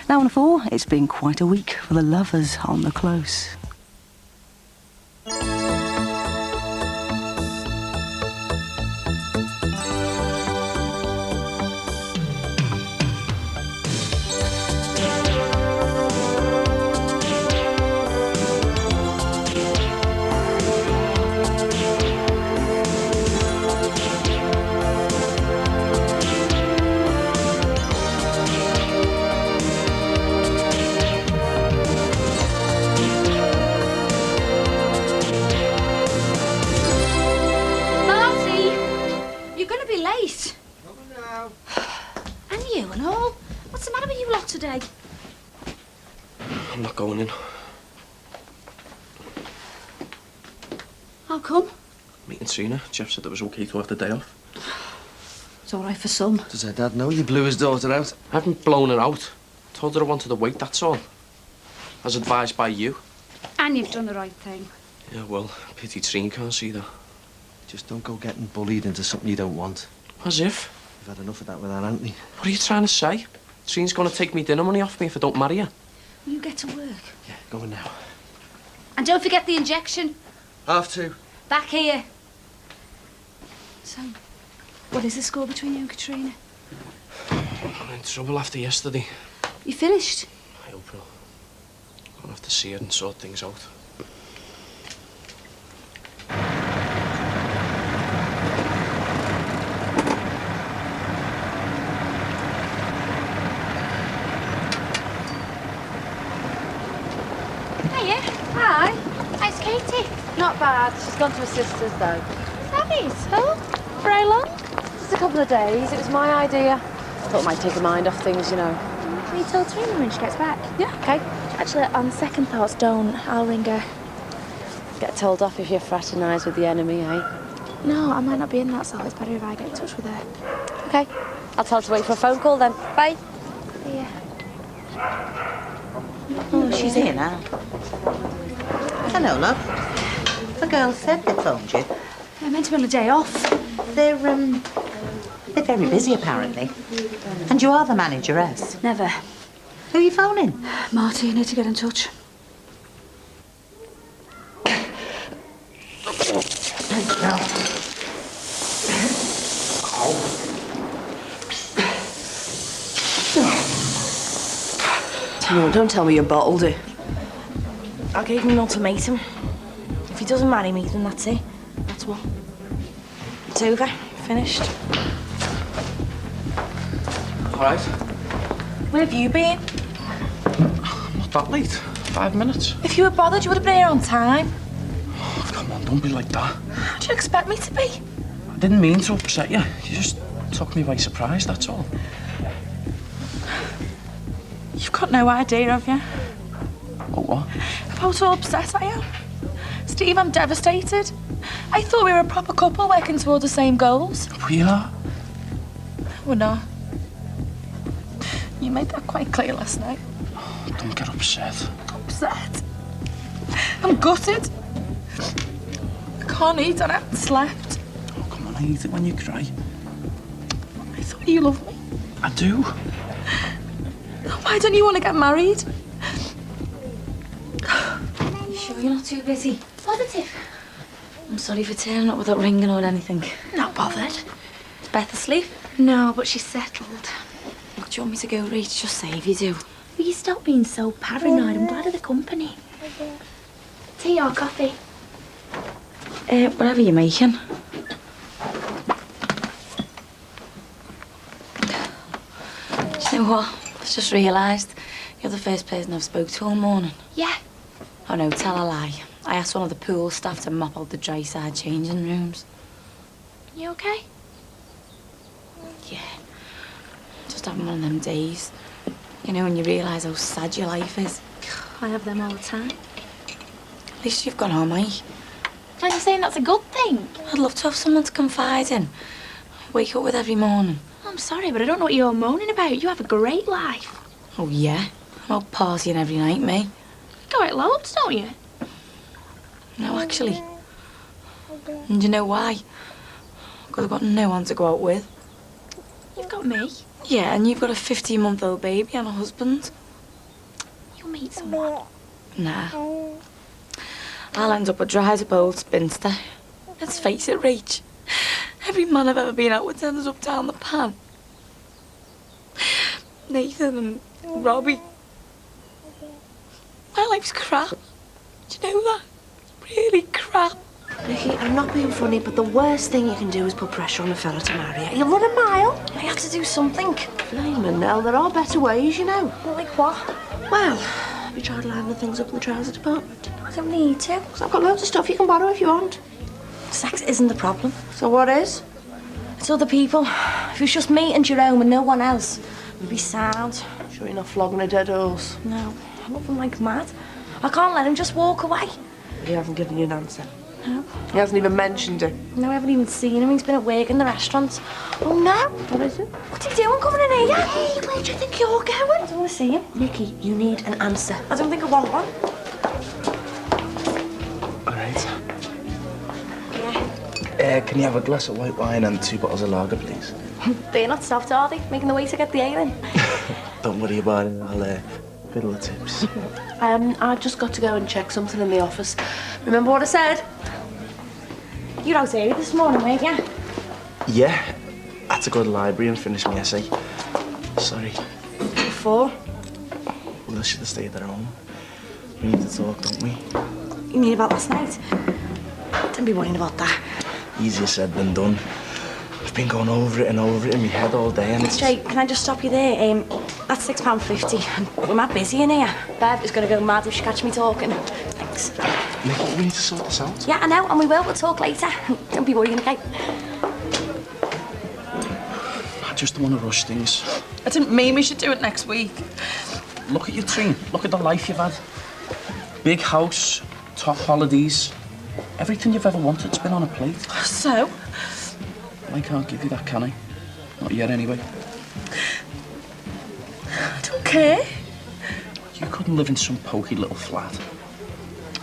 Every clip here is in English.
Now on 4, it's been quite a week for the lovers on the close. Today. I'm not going in. How come? Meeting Trina. Jeff said it was okay to have the day off. It's all right for some. Does her dad know you blew his daughter out? I haven't blown her out. Told her I wanted to wait, that's all. As advised by you. And you've done the right thing. Yeah, well, pity Trina can't see that. Just don't go getting bullied into something you don't want. As if. You've had enough of that with that, haven't you? What are you trying to say? Trina's going to take me dinner money off me if I don't marry her. You get to work. Yeah, going now. And don't forget the injection. 2:30. Back here. So, what is the score between you and Katrina? I'm in trouble after yesterday. You finished? I hope not. I'll have to see her and sort things out. Hi. How's Katie? Not bad. She's gone to her sister's, though. Savvy, so? For how long? Just a couple of days. It was my idea. I thought it might take her mind off things, you know. Can you tell Trina when she gets back? Yeah, okay. Actually, on second thoughts, don't. I'll ring her. Get told off if you fraternise with the enemy, eh? No, I might not be in that, so it's better if I get in touch with her. Okay. I'll tell her to wait for a phone call then. Bye. See ya. Oh, she's here now. Hello, love. The girl said they phoned you. They're meant to be on a day off. They're very busy, apparently. And you are the manageress. Never. Who are you phoning? Marty, you need to get in touch. No, don't tell me you're bottled it. I gave him an ultimatum. If he doesn't marry me, then that's it. That's what. It's over. Finished. All right. Where have you been? Not that late. 5 minutes. If you were bothered, you would have been here on time. Oh, come on, don't be like that. How do you expect me to be? I didn't mean to upset you. You just took me by surprise, that's all. You've got no idea, have you? Oh, what? About how upset I am. Steve, I'm devastated. I thought we were a proper couple working towards the same goals. We are. We're not. You made that quite clear last night. Oh, don't get upset. Upset? I'm gutted. I can't eat and I haven't slept. Oh, come on, I hate it when you cry. I thought you loved me. I do. Why don't you want to get married? You sure you're not too busy? Positive. I'm sorry for turning up without ringing or anything. Not bothered. Is Beth asleep? No, but she's settled. What do you want me to go read? Just say if you do. Will you stop being so paranoid? I'm glad of the company. Tea or coffee? Whatever you're making. Do you know what? I've just realised you're the first person I've spoke to all morning. Yeah. Oh no, tell a lie. I asked one of the pool staff to mop out the dry side changing rooms. You okay? Yeah. Just having one of them days. You know, when you realise how sad your life is. I have them all the time. At least you've got home, eh? Are you saying that's a good thing? I'd love to have someone to confide in. Wake up with every morning. I'm sorry, but I don't know what you're moaning about. You have a great life. Oh, yeah? I'm out partying every night, me. You go out loads, don't you? No, actually. And you know why? Because I've got no one to go out with. You've got me. Yeah, and you've got a 15-month-old baby and a husband. You'll meet someone. Nah. I'll end up a dried-up old spinster. Let's face it, Rach. Every man I've ever been out with ends up down the pan. Nathan and Robbie. My life's crap. Do you know that? Really crap. Nikki, I'm not being funny, but the worst thing you can do is put pressure on a fella to marry you. He'll run a mile. I have to do something. Blimey, Nell, there are better ways, you know. Like what? Well, have you tried lining things up in the trouser department? I don't need to. 'Cause I've got loads of stuff you can borrow if you want. Sex isn't the problem. So what is? It's other people. If it was just me and Jerome and no one else, we'd be sound. Sure you're not flogging a dead horse? No, I love him like mad. I can't let him just walk away. He hasn't given you an answer. No. He hasn't even mentioned it. No, I haven't even seen him. He's been at work in the restaurant. Oh, no. What is it? What's he doing coming in here? Hey, where do you think you're going? I don't want to see him. Nikki, you need an answer. I don't think I want one. All right. Yeah. Can you have a glass of white wine and 2 bottles of lager, please? They're not soft, are they? Making the way to get the ale in. Don't worry about it. I'll fiddle the tips. I've just got to go and check something in the office. Remember what I said? You were out early this morning, weren't you? Yeah. I had to go to the library and finish my essay. Sorry. Before. Well, I should have stayed at home. We need to talk, don't we? You mean about last night? Don't be worrying about that. Easier said than done. I've been going over it and over it in my head all day and it's... Jake, can I just stop you there? That's £6.50. We're mad busy in here. Bev is going to go mad if she catches me talking. Thanks. Nikki, we need to sort this out. Yeah, I know, and we will. We'll talk later. Don't be worrying, okay? I just don't want to rush things. I didn't mean we should do it next week. Look at your team. Look at the life you've had. Big house, top holidays. Everything you've ever wanted's been on a plate. So? I can't give you that, can I? Not yet, anyway. I don't care. You couldn't live in some pokey little flat.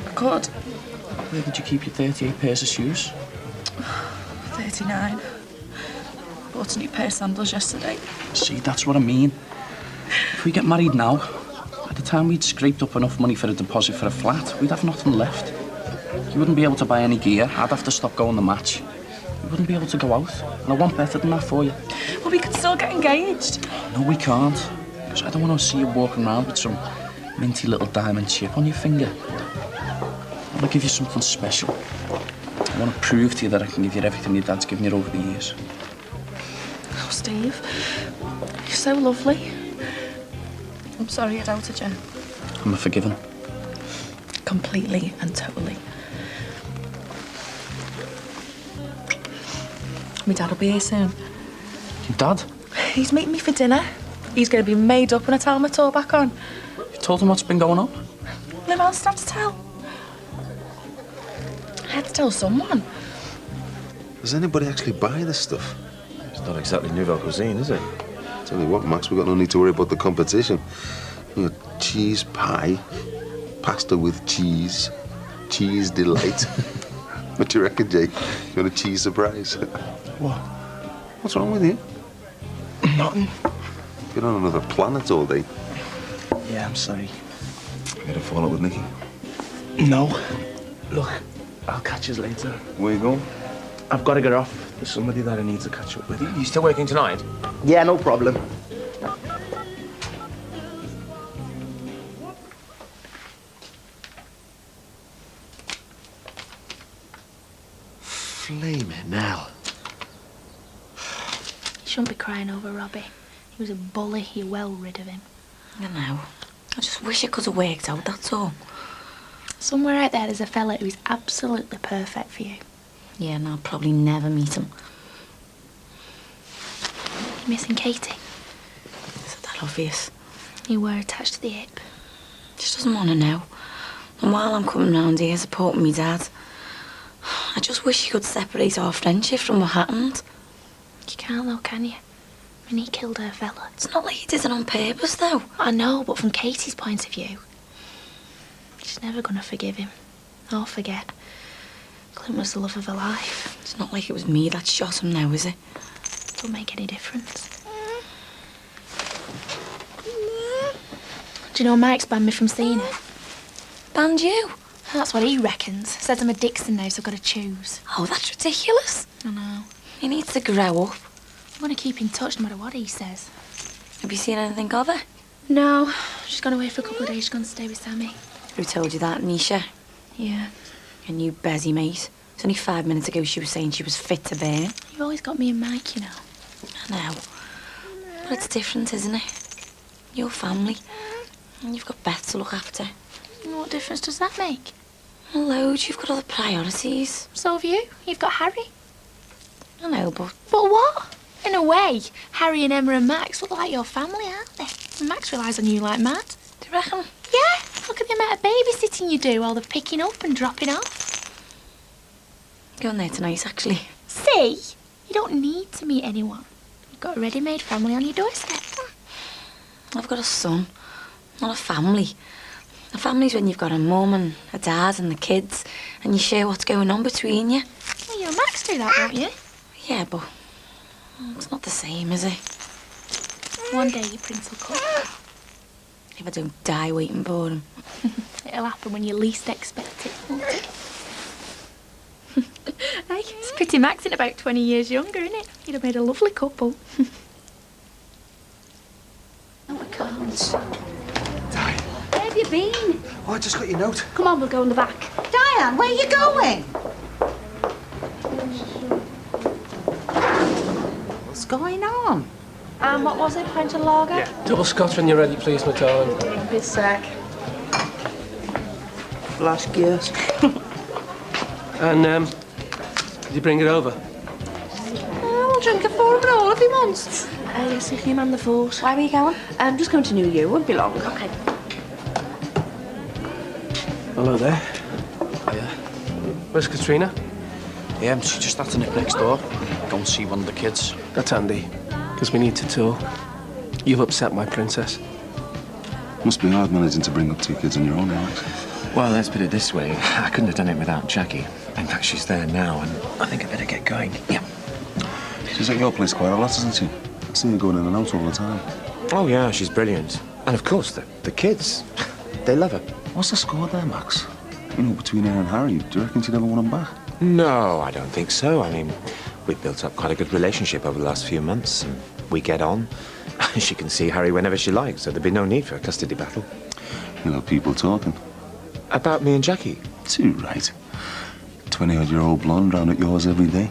I could. Where did you keep your 38 pairs of shoes? 39. Bought a new pair of sandals yesterday. See, that's what I mean. If we get married now, by the time we'd scraped up enough money for a deposit for a flat, we'd have nothing left. You wouldn't be able to buy any gear. I'd have to stop going to match. You wouldn't be able to go out. And I want better than that for you. Well, we could still get engaged. No, we can't. Because I don't want to see you walking around with some minty little diamond chip on your finger. I want to give you something special. I want to prove to you that I can give you everything your dad's given you over the years. Oh, Steve, you're so lovely. I'm sorry I doubted you. I'm forgiven. Completely and totally. My dad will be here soon. Your dad? He's meeting me for dinner. He's going to be made up when I tell him it's all back on. You told him what's been going on? Who else did I have to tell? I had to tell someone. Does anybody actually buy this stuff? It's not exactly nouvelle cuisine, is it? Tell you what, Max, we got no need to worry about the competition. You know, cheese pie, pasta with cheese, cheese delight. What do you reckon, Jake? You want a cheese surprise? What? What's wrong with you? Nothing. You're on another planet all day. Yeah, I'm sorry. You had a fallout with Nikki? No. Look, I'll catch you later. Where you going? I've got to get off. There's somebody that I need to catch up with. You still working tonight? Yeah, no problem. Flaming hell. You shouldn't be crying over Robbie. He was a bully. You're well rid of him. I know. I just wish it could have worked out, that's all. Somewhere out there, there's a fella who's absolutely perfect for you. Yeah, and I'll probably never meet him. You missing Katie? Is it that obvious? You were attached to the hip. She doesn't want to know. And while I'm coming round here supporting me dad, I just wish you could separate our friendship from what happened. You can't though, can you? I mean, he killed her fella. It's not like he did it on purpose, though. I know, but from Katie's point of view, she's never going to forgive him. Or forget. Clint was the love of her life. It's not like it was me that shot him now, is it? Don't make any difference. Do you know Mike's banned me from seeing her? Banned you? That's what he reckons. Says I'm a Dixon now, so I've got to choose. Oh, that's ridiculous. I know. He needs to grow up. I'm going to keep in touch no matter what he says. Have you seen anything of her? No, she's gone away for a couple of days. She's gone to stay with Sammy. Who told you that, Nisha? Yeah. Your new Bezzy mate. It's only 5 minutes ago she was saying she was fit to burn. You've always got me and Mike, you know. I know. But it's different, isn't it? Your family. And you've got Beth to look after. What difference does that make? Well, loads. You've got other priorities. So have you. You've got Harry. I know, but... But what? In a way, Harry and Emma and Max look like your family, aren't they? And Max relies on you like mad. Do you reckon? Yeah. Look at the amount of babysitting you do while they're picking up and dropping off. Going there tonight, actually. See? You don't need to meet anyone. You've got a ready-made family on your doorstep. I've got a son, not a family. A family's when you've got a mum and a dad and the kids, and you share what's going on between you. Well, you and Max do that, don't you? Yeah, but it's not the same, is it? One day your prince will come. If I don't die waiting for him. It'll happen when you least expect it, won't it? Hey, it's pretty Max in about 20 years younger, isn't it? You'd have made a lovely couple. No, I can't. Diane. Where have you been? Oh, I just got your note. Come on, we'll go in the back. Diane, where are you going? What's going on? And what was it? Pint of lager? Yeah. Double scotch when you're ready, please, my darling. Be a sec. Flash gears. And, did you bring it over? We'll drink it for him and all if he wants. Yes, if you man the fort. Where are you going? I'm just going to New Year. Won't be long. Okay. Hello there. Hiya. Where's Katrina? Yeah, she just had to nip next door. Go and see one of the kids. That's handy, because we need to talk. You've upset my princess. Must be hard managing to bring up two kids on your own, Alex. Well, let's put it this way. I couldn't have done it without Jackie. In fact, she's there now, and I think I better get going. Yeah. She's at your place quite a lot, isn't she? I see her going in and out all the time. Oh, yeah, she's brilliant. And of course, the kids. They love her. What's the score there, Max? You know, between her and Harry, do you reckon she'd ever want him back? No, I don't think so. I mean, we've built up quite a good relationship over the last few months, and we get on. She can see Harry whenever she likes, so there'd be no need for a custody battle. You know, people talking. About me and Jackie? Too right. 20-odd-year-old blonde round at yours every day.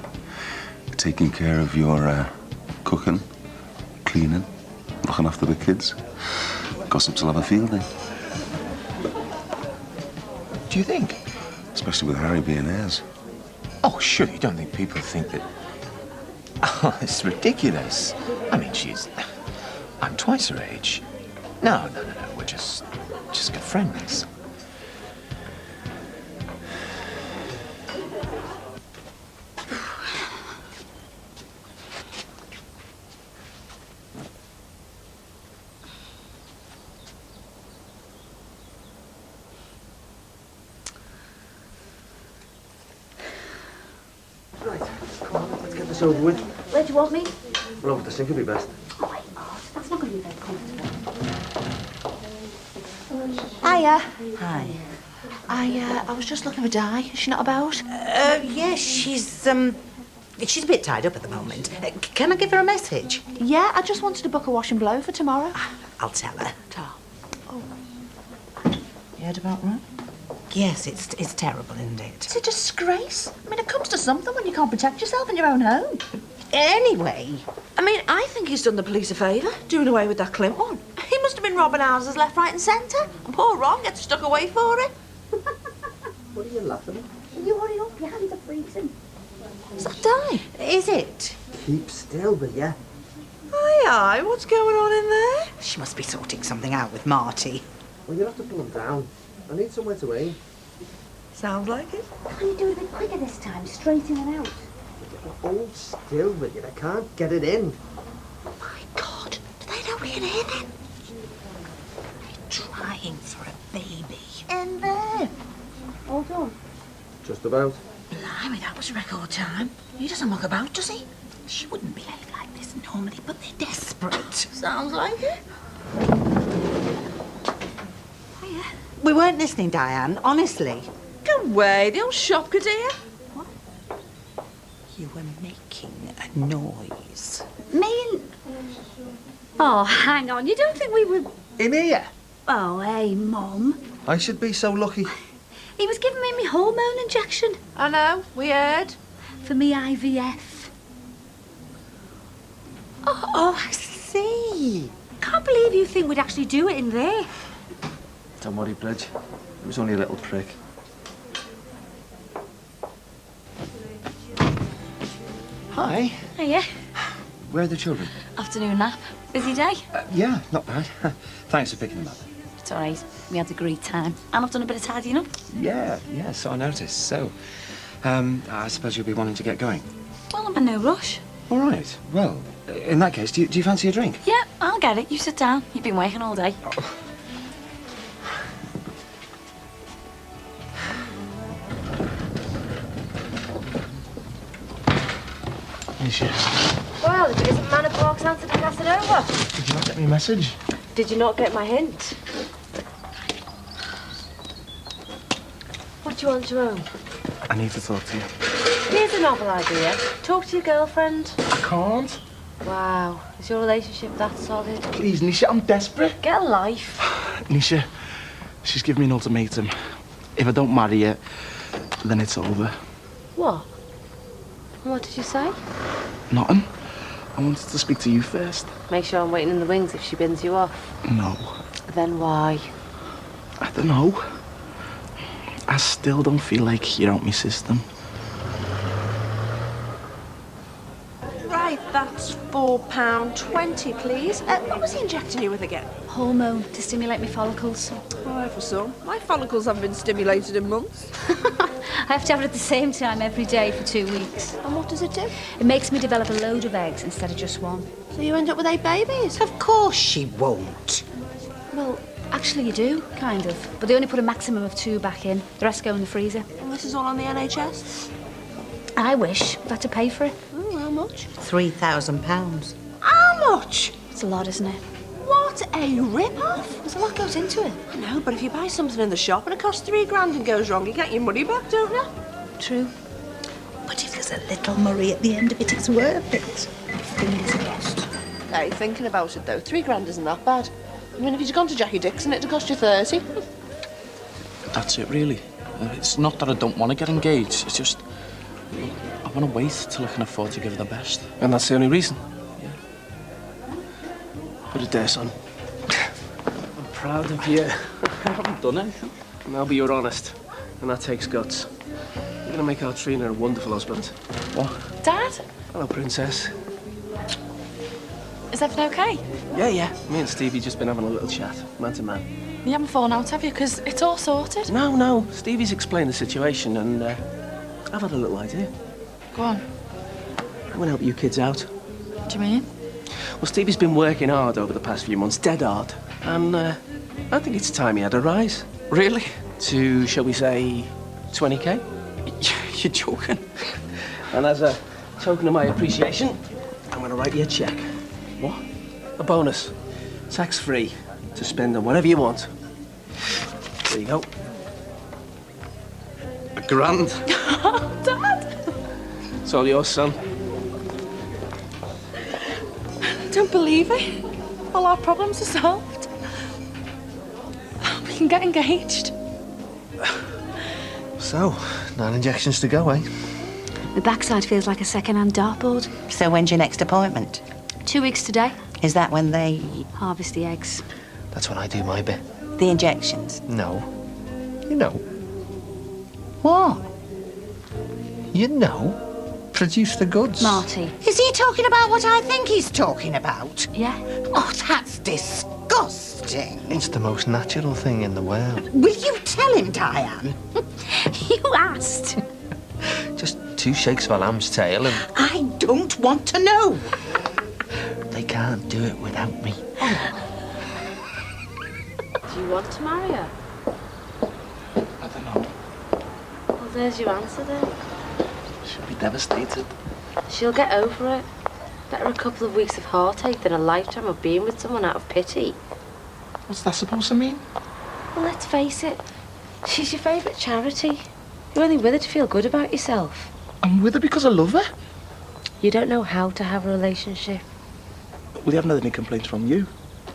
Taking care of your cooking, cleaning, looking after the kids. Gossips will have a field day. Do you think? Especially with Harry being heirs. Oh, sure, you don't think people think that... Oh, it's ridiculous. I mean, I'm twice her age. No, we're just good friends. Right, come on, let's get this over with. Where do you want me? Well, over the sink would be best. Oh, my God. That's not going to be very comfortable. Hiya. Hi. I was just looking for Di. Is she not about? Yes, she's a bit tied up at the moment. Can I give her a message? Yeah, I just wanted to book a wash and blow for tomorrow. I'll tell her. Oh. You heard about that? Yes, it's terrible, isn't it? It's a disgrace. I mean, it comes to something when you can't protect yourself in your own home. Anyway. I mean, I think he's done the police a favour, doing away with that Clint one. He must have been robbing houses left, right and centre. And poor Ron gets stuck away for it. What are you laughing at? You hurry up, your hands are freezing. Is that Di? Is it? Keep still, will ya? Aye, what's going on in there? She must be sorting something out with Marty. Well, you'll have to pull him down. I need somewhere to aim. Sounds like it. Can you do it a bit quicker this time? Straight in and out. Hold still, will you? I can't get it in. Oh, my God. Do they know we're in here then? They're trying for a baby. In there. All done. Just about. Blimey, that was record time. He doesn't muck about, does he? She wouldn't behave like this normally, but they're desperate. Sounds like it. We weren't listening, Diane, honestly. Go away, the old shopker, dear. You were making a noise. Me and... Oh, hang on. You don't think we were... In here? Oh, hey, Mum. I should be so lucky. He was giving me my hormone injection. I know, we heard. For me IVF. Oh, I see. Can't believe you think we'd actually do it in there. Don't worry, Bridge. It was only a little prick. Hi. Hiya. Where are the children? Afternoon nap. Busy day? Yeah, not bad. Thanks for picking them up. It's all right. We had a great time. And I've done a bit of tidying up. Yeah, so I noticed. So, I suppose you'll be wanting to get going. Well, I'm in no rush. All right. Well, in that case, do you fancy a drink? Yeah, I'll get it. You sit down. You've been working all day. Nisha, Well, if it isn't Man of Park's answer to Casanova. did you not get me a message? Did you not get my hint? What do you want, Jerome? I need to talk to you. Here's a novel idea. Talk to your girlfriend. I can't. Wow, is your relationship that solid? Please, Nisha, I'm desperate. Get a life. Nisha, she's given me an ultimatum. If I don't marry her, then it's over. What? What did you say? Nothing. I wanted to speak to you first. Make sure I'm waiting in the wings if she bins you off. No. Then why? I don't know. I still don't feel like you're out my system. Right, that's £4.20, please. What was he injecting you with again? Hormone to stimulate my follicles. Oh, for some. My follicles haven't been stimulated in months. I have to have it at the same time every day for 2 weeks. And what does it do? It makes me develop a load of eggs instead of just one. So you end up with 8 babies? Of course she won't. Well, actually you do, kind of. But they only put a maximum of 2 back in. The rest go in the freezer. And this is all on the NHS? I wish we had to pay for it. Oh, how much? £3,000. How much? It's a lot, isn't it? What a rip-off. There's a lot goes into it. No, but if you buy something in the shop and it costs £3 and goes wrong, you get your money back, don't you? True. But if there's a little Murray at the end of it, it's worth it. Fingers crossed. Hey, thinking about it though, £3 isn't that bad. I mean, if you'd gone to Jackie Dixon, it'd cost you 30. That's it, really. It's not that I don't want to get engaged. It's just I want to wait till I can afford to give her the best. And that's the only reason? Yeah. Put it there, son. I'm proud of you. I haven't done anything. Now, but you're honest, and that takes guts. You're gonna make our Trina a wonderful husband. What? Dad, Hello, princess. is everything okay? Yeah. Me and Stevie just been having a little chat, man to man. You haven't fallen out, have you? Because it's all sorted. No. Stevie's explained the situation, and I've had a little idea. Go on. I'm gonna help you kids out. What do you mean? Well, Stevie's been working hard over the past few months, dead hard. And I think it's time he had a rise. Really? To, shall we say, 20k? You're joking. And as a token of my appreciation, I'm gonna write you a cheque. What? A bonus. Tax-free. To spend on whatever you want. There you go. £1,000. Dad! It's all yours, son. Don't believe it. All our problems are solved. We can get engaged. So, 9 injections to go, eh? The backside feels like a second-hand dartboard. So when's your next appointment? 2 weeks today. Is that when they... Harvest the eggs. That's when I do my bit. the injections? No. You know. What? You know. Produce the goods. Marty. Is he talking about what I think he's talking about? Yeah. Oh, that's disgusting. It's the most natural thing in the world. Will you tell him, Diane? You asked. Just 2 shakes of a lamb's tail and... I don't want to know. They can't do it without me. Do you want to marry her? I don't know. Well, there's your answer then. She'll be devastated. She'll get over it. Better a couple of weeks of heartache than a lifetime of being with someone out of pity. What's that supposed to mean? Well, let's face it. She's your favourite charity. You're only with her to feel good about yourself. I'm with her because I love her. You don't know how to have a relationship. Well, you haven't had any complaints from you.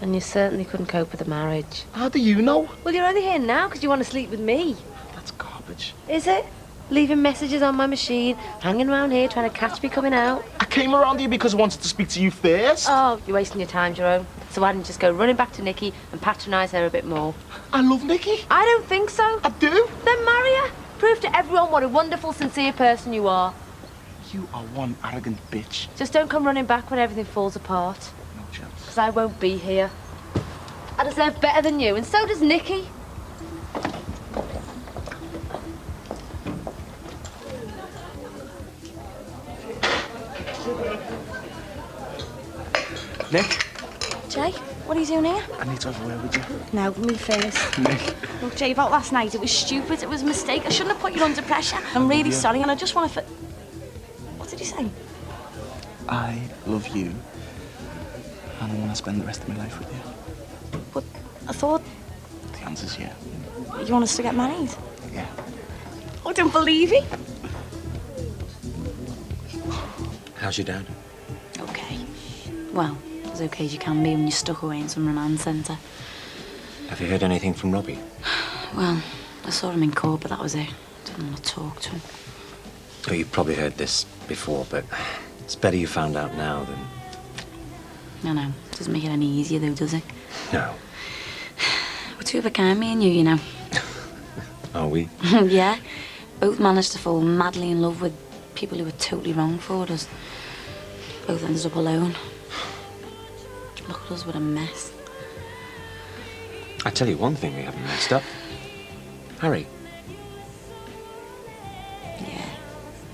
And you certainly couldn't cope with a marriage. How do you know? Well, you're only here now because you want to sleep with me. That's garbage. Is it? Leaving messages on my machine, hanging around here trying to catch me coming out. I came around here because I wanted to speak to you first. Oh, you're wasting your time, Jerome. So why didn't you just go running back to Nikki and patronise her a bit more? I love Nikki. I don't think so. I do. Then marry her. Prove to everyone what a wonderful, sincere person you are. You are one arrogant bitch. Just don't come running back when everything falls apart. No chance. Because I won't be here. I deserve better than you, and so does Nikki. Nick? Jay, what are you doing here? I need to have a word with you. No, me first. Nick. Look, Jay, about last night, it was stupid. It was a mistake. I shouldn't have put you under pressure. I'm really sorry, and I just want to... What did you say? I love you. And I want to spend the rest of my life with you. But I thought... The answer's yeah. You want us to get married? Yeah. I don't believe it. How's your dad? Okay. Well, as okay as you can be when you're stuck away in some remand centre. Have you heard anything from Robbie? Well, I saw him in court, but that was it. Didn't want to talk to him. Oh, you've probably heard this before, but it's better you found out now than... No, no. Doesn't make it any easier, though, does it? No. We're two of a kind, me and you know. Are we? Yeah. Both managed to fall madly in love with people who were totally wrong for us. Both ended up alone. Look at us, what a mess. I tell you one thing we haven't messed up. Harry. Yeah.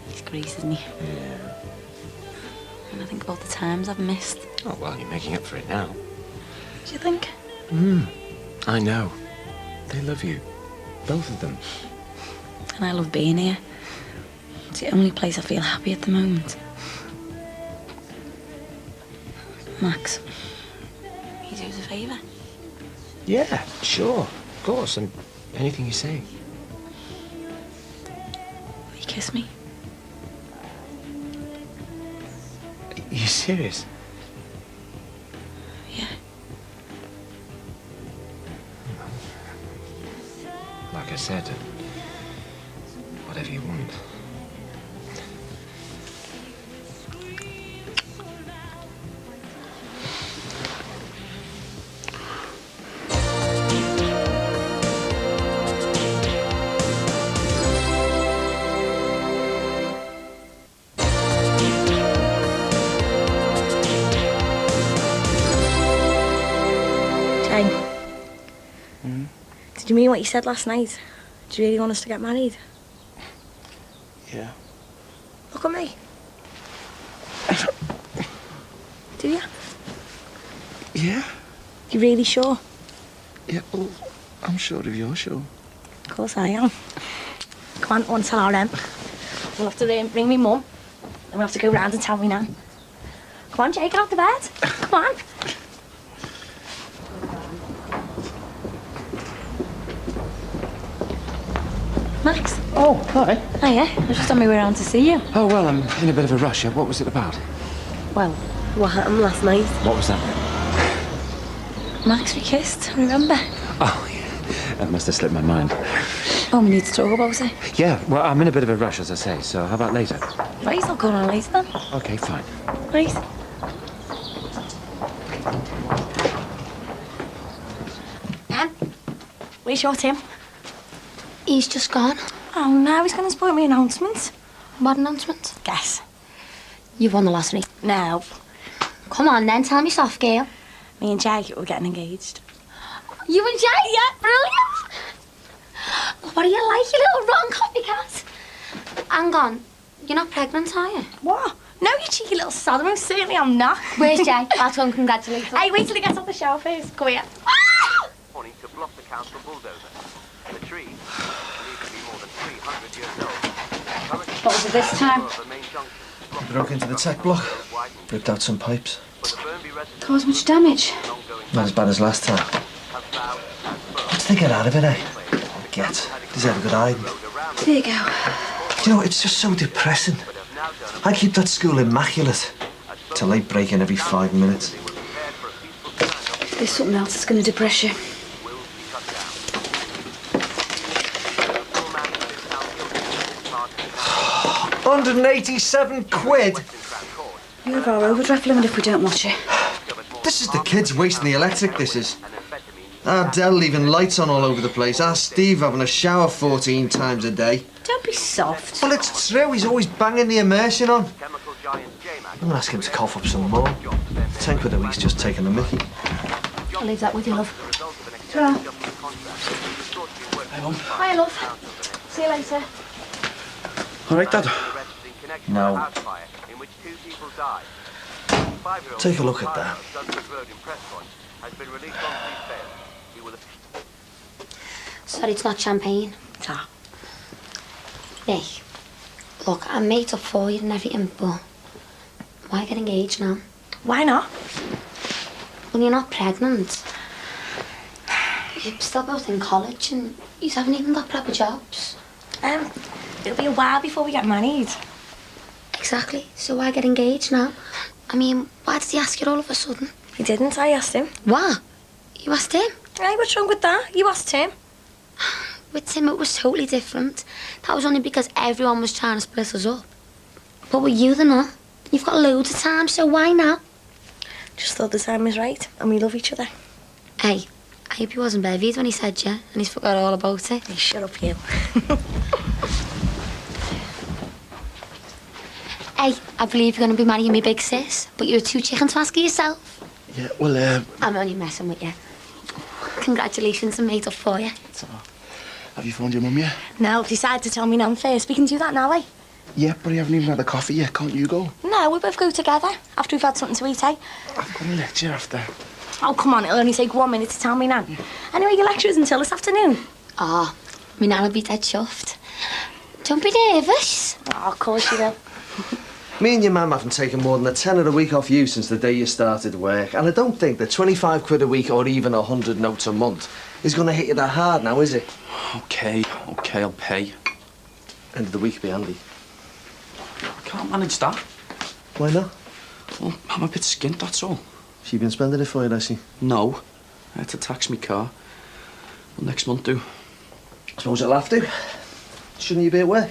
He's great, isn't he? Yeah. And I think about the times I've missed. Oh, well, you're making up for it now. Do you think? I know. They love you. Both of them. And I love being here. It's the only place I feel happy at the moment. Max, you do us a favour? Yeah, sure. Of course. And anything you say. Will you kiss me? Are you serious? Yeah. Like I said, whatever you want. Jay. Did you mean what you said last night? Do you really want us to get married? Yeah. Look at me. Do you? Yeah? You really sure? Yeah, well, I'm sure if you're sure. Of course I am. Come on, one tell our We'll have to ring me mum. Then we'll have to go round and tell me nan. Come on, Jay, get out the bed. Come on. Max? Oh, hi. Hiya. I was just on my way round to see you. Oh, well, I'm in a bit of a rush. What was it about? Well, what happened last night? What was that? Max, we kissed, remember? Oh, yeah. That must have slipped my mind. Oh, we need to talk about it. Yeah, well, I'm in a bit of a rush, as I say, so how about later? Right, I'll go on later then. Okay, fine. Right. Nan, where's your Tim? He's just gone. Oh, no, he's going to spoil my announcement. What announcement? Guess. You've won the lottery. No. Come on then, tell me soft, girl. Me and Jay, we're getting engaged. You and Jay? Yeah, brilliant. What do you like, you little wrong copycat? Hang on, you're not pregnant, are you? What? No, you cheeky little sod. Most certainly I'm not. Where's Jay? I'll go and congratulate him. Hey, wait till he gets off the shower first. Come here. Warning to block the council bulldozer. The tree, believed to be more than 300 years old. What was it this time? Broke into the tech block, ripped out some pipes. Caused much damage? Not as bad as last time. What's Take it out of it, eh? Get. Deserve a good hiding. There you go. You know, it's just so depressing. I keep that school immaculate. Till they break in every 5 minutes. There's something else that's going to depress you. 187 quid? You have our overdraft limit if we don't watch it. This is the kids wasting the electric, this is. Our Dell leaving lights on all over the place. Our Steve having a shower 14 times a day. Don't be soft. Well, it's true. He's always banging the immersion on. I'm going to ask him to cough up some more. 10 quid a week's just taking the mickey. I'll leave that with you, love. Ta-ra. Hi, Mum. Bye, love. See you later. All right, Dad. No. Take a look at that. Sorry, it's not champagne. Ta. Nick, look, I made up for you and everything, but why get engaged now? Why not? Well, you're not pregnant. You're still both in college and you haven't even got proper jobs. It'll be a while before we get married. Exactly. So why get engaged now? I mean, why did he ask you all of a sudden? He didn't. I asked him. What? You asked him? Hey, what's wrong with that? You asked him. With Tim, it was totally different. That was only because everyone was trying to split us up. But with you, they're not. You've got loads of time, so why now? Just thought the time was right, and we love each other. Hey, I hope he wasn't bevied when he said yeah, and he's forgot all about it. Hey, shut up, you. Hey, I believe you're going to be marrying me big sis, but you're too chicken to ask of yourself. Yeah, well, I'm only messing with you. Congratulations, I made up for you. So, have you phoned your mum yet? No, decided to tell me Nan first. We can do that now, eh? Yeah, but I haven't even had a coffee yet. Can't you go? No, we both go together after we've had something to eat, eh? I've got a lecture after. Oh, come on, it'll only take 1 minute to tell me Nan. Anyway, your lecture is until this afternoon. Ah, me Nan will be dead chuffed. Don't be nervous. Oh, of course you will. Me and your mum haven't taken more than a tenner a week off you since the day you started work. And I don't think that 25 quid a week or even 100 notes a month is going to hit you that hard now, is it? Okay, I'll pay. End of the week be handy. I can't manage that. Why not? Well, I'm a bit skint, that's all. She been spending it for you, has she? No. I had to tax me car. Well, next month do. Suppose I'll have to. Shouldn't you be at work?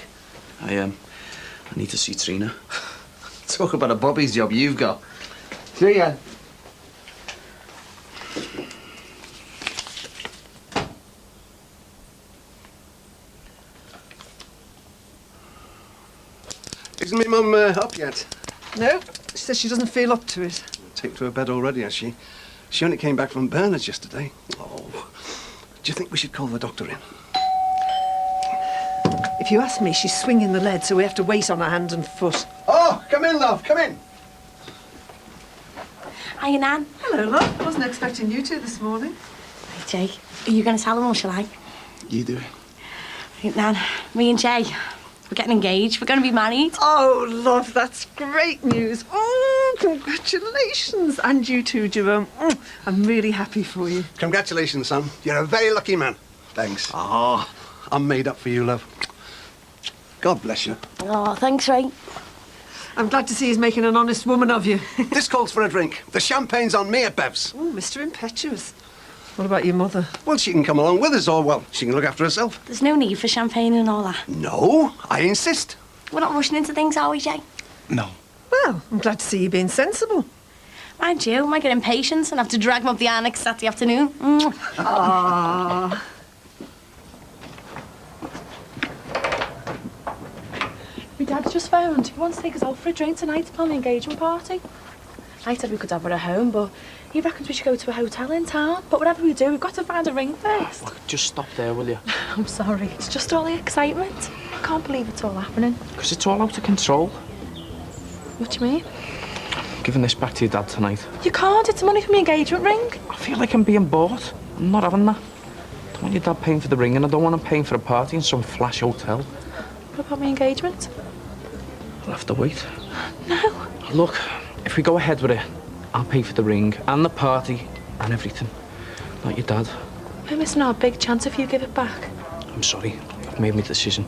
I need to see Trina. Talk about a Bobby's job you've got. See ya. Isn't me mum up yet? No, she says she doesn't feel up to it. Taken to her bed already, has she? She only came back from Bernard's yesterday. Oh. Do you think we should call the doctor in? If you ask me, she's swinging the lead, so we have to wait on her hand and foot. Oh, come in, love, come in. Hiya, Nan. Hello, love. I wasn't expecting you two this morning. Hey, Jay, are you going to tell him or shall I? You do it. Right, Nan, me and Jay, we're getting engaged. We're going to be married. Oh, love, that's great news. Oh, congratulations. And you too, Jerome. I'm really happy for you. Congratulations, son. You're a very lucky man. Thanks. Oh. I'm made up for you, love. God bless you. Oh, thanks, Ray. I'm glad to see he's making an honest woman of you. This calls for a drink. The champagne's on me at Bev's. Oh, Mr. Impetuous. What about your mother? Well, she can come along with us, or, well, she can look after herself. There's no need for champagne and all that. No, I insist. We're not rushing into things, are we, Jay? No. Well, I'm glad to see you being sensible. Mind you, I might get impatient and have to drag him up the annex Saturday afternoon. Ah. My dad just phoned. He wants to take us out for a drink tonight to plan the engagement party. I said we could have her at home, but he reckons we should go to a hotel in town. But whatever we do, we've got to find a ring first. Look, just stop there, will you? I'm sorry. It's just all the excitement. I can't believe it's all happening. Because it's all out of control. What do you mean? I'm giving this back to your dad tonight. You can't. It's money for my engagement ring. I feel like I'm being bought. I'm not having that. I don't want your dad paying for the ring, and I don't want him paying for a party in some flash hotel. What about my engagement? I'll have to wait. No. Look, if we go ahead with it, I'll pay for the ring and the party and everything. Not your dad. We're missing our big chance if you give it back. I'm sorry. I've made my decision.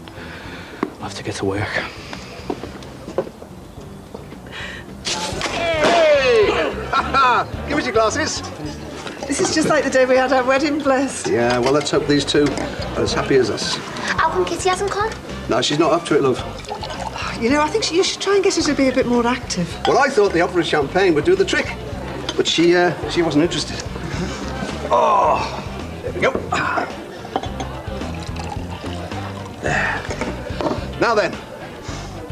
I'll have to get to work. Hey! Give us your glasses. This is just like the day we had our wedding, blessed. Yeah, well, let's hope these two are as happy as us. How come Kitty hasn't come? No, she's not up to it, love. You know, I think you should try and get her to be a bit more active. Well, I thought the opera champagne would do the trick, but she wasn't interested. Oh, there we go. There. Now then,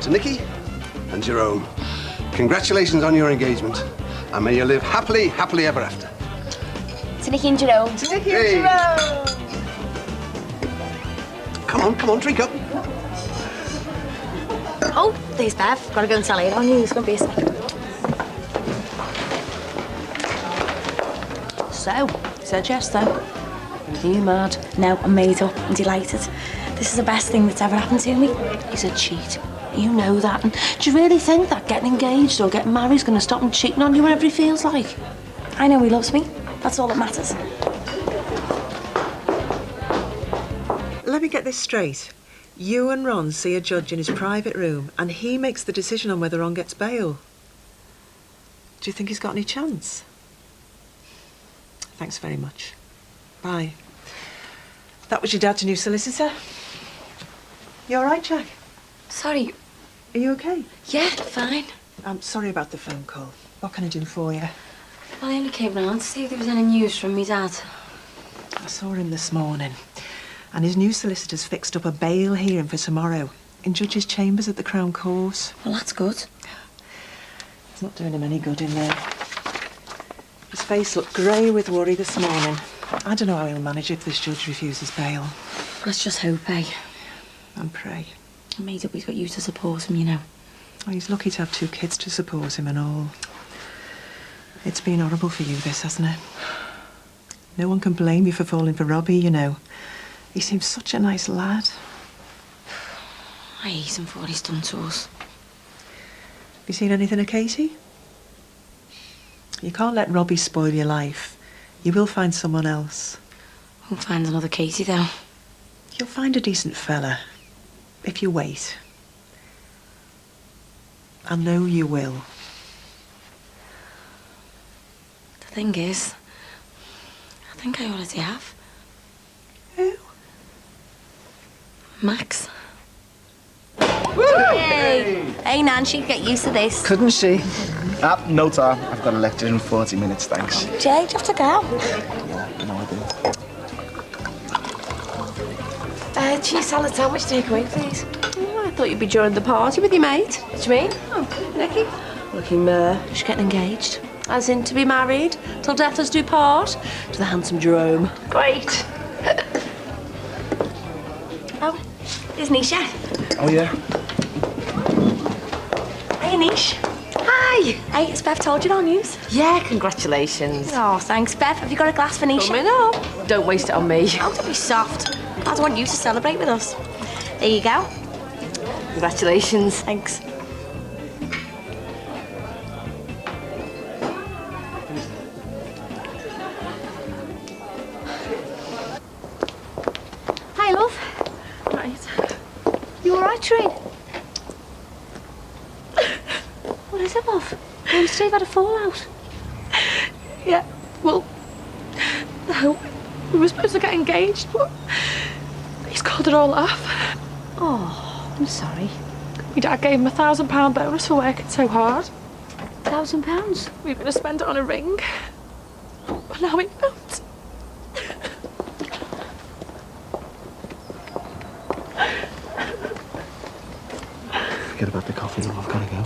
to Nikki and Jerome, congratulations on your engagement, and may you live happily, happily ever after. To Nicky and Jerome. To Nicky Hey. and Jerome. Come on, drink up. Oh, there's Bev. Gotta go and tell her on you. It's gonna be a sec. So, he said yes then. Are you mad? No, I'm made up. I'm delighted. This is the best thing that's ever happened to me. He's a cheat. You know that. And do you really think that getting engaged or getting married is going to stop him cheating on you whenever he feels like? I know he loves me. That's all that matters. Let me get this straight. You and Ron see a judge in his private room and he makes the decision on whether Ron gets bail. Do you think he's got any chance? Thanks very much. Bye. That was your dad's new solicitor. You all right, Jack? Sorry. Are you okay? Yeah, fine. I'm sorry about the phone call. What can I do for you? Well, I only came round to see if there was any news from me dad. I saw him this morning, and his new solicitor's fixed up a bail hearing for tomorrow in Judge's chambers at the Crown Court. Well, that's good. It's not doing him any good in there. His face looked grey with worry this morning. I don't know how he'll manage if this judge refuses bail. Let's just hope, eh? And pray. I made up he's got you to support him, you know. Well, he's lucky to have 2 kids to support him and all. It's been horrible for you, this, hasn't it? No one can blame you for falling for Robbie, you know. He seems such a nice lad. I hate him for what he's done to us. Have you seen anything of Katie? You can't let Robbie spoil your life. You will find someone else. Won't find another Katie, though. You'll find a decent fella. If you wait. I know you will. The thing is, I think I already have. Who? Max. Hey! Hey, Nan, she'd get used to this. Couldn't she? No time. I've got a lecture in 40 minutes, thanks. Jay, do you have to go? No, I do. Cheese salad sandwich takeaway, please. Oh, I thought you'd be during the party with your mate. What do you mean? Oh, Nicky. Looking, just getting engaged. As in to be married, till death us do part, to the handsome Jerome. Great. Oh, there's Nisha. Oh, yeah? Hey, Nish. Hi. Hey, has Bev told you our news? Yeah, congratulations. Oh, thanks, Bev. Have you got a glass for Nisha? Coming up. Don't waste it on me. Oh, don't be soft. I want you to celebrate with us. There you go. Congratulations. Thanks. Hi, love. Right. You all right, Trin? What is it, love? You and Steve had a fallout. Yeah, well, no. We were supposed to get engaged, but he's called it all off. Oh, I'm sorry. My dad gave him £1,000 bonus for working so hard. £1,000? We were going to spend it on a ring. But now we won't. Forget about the coffee, I've got to go.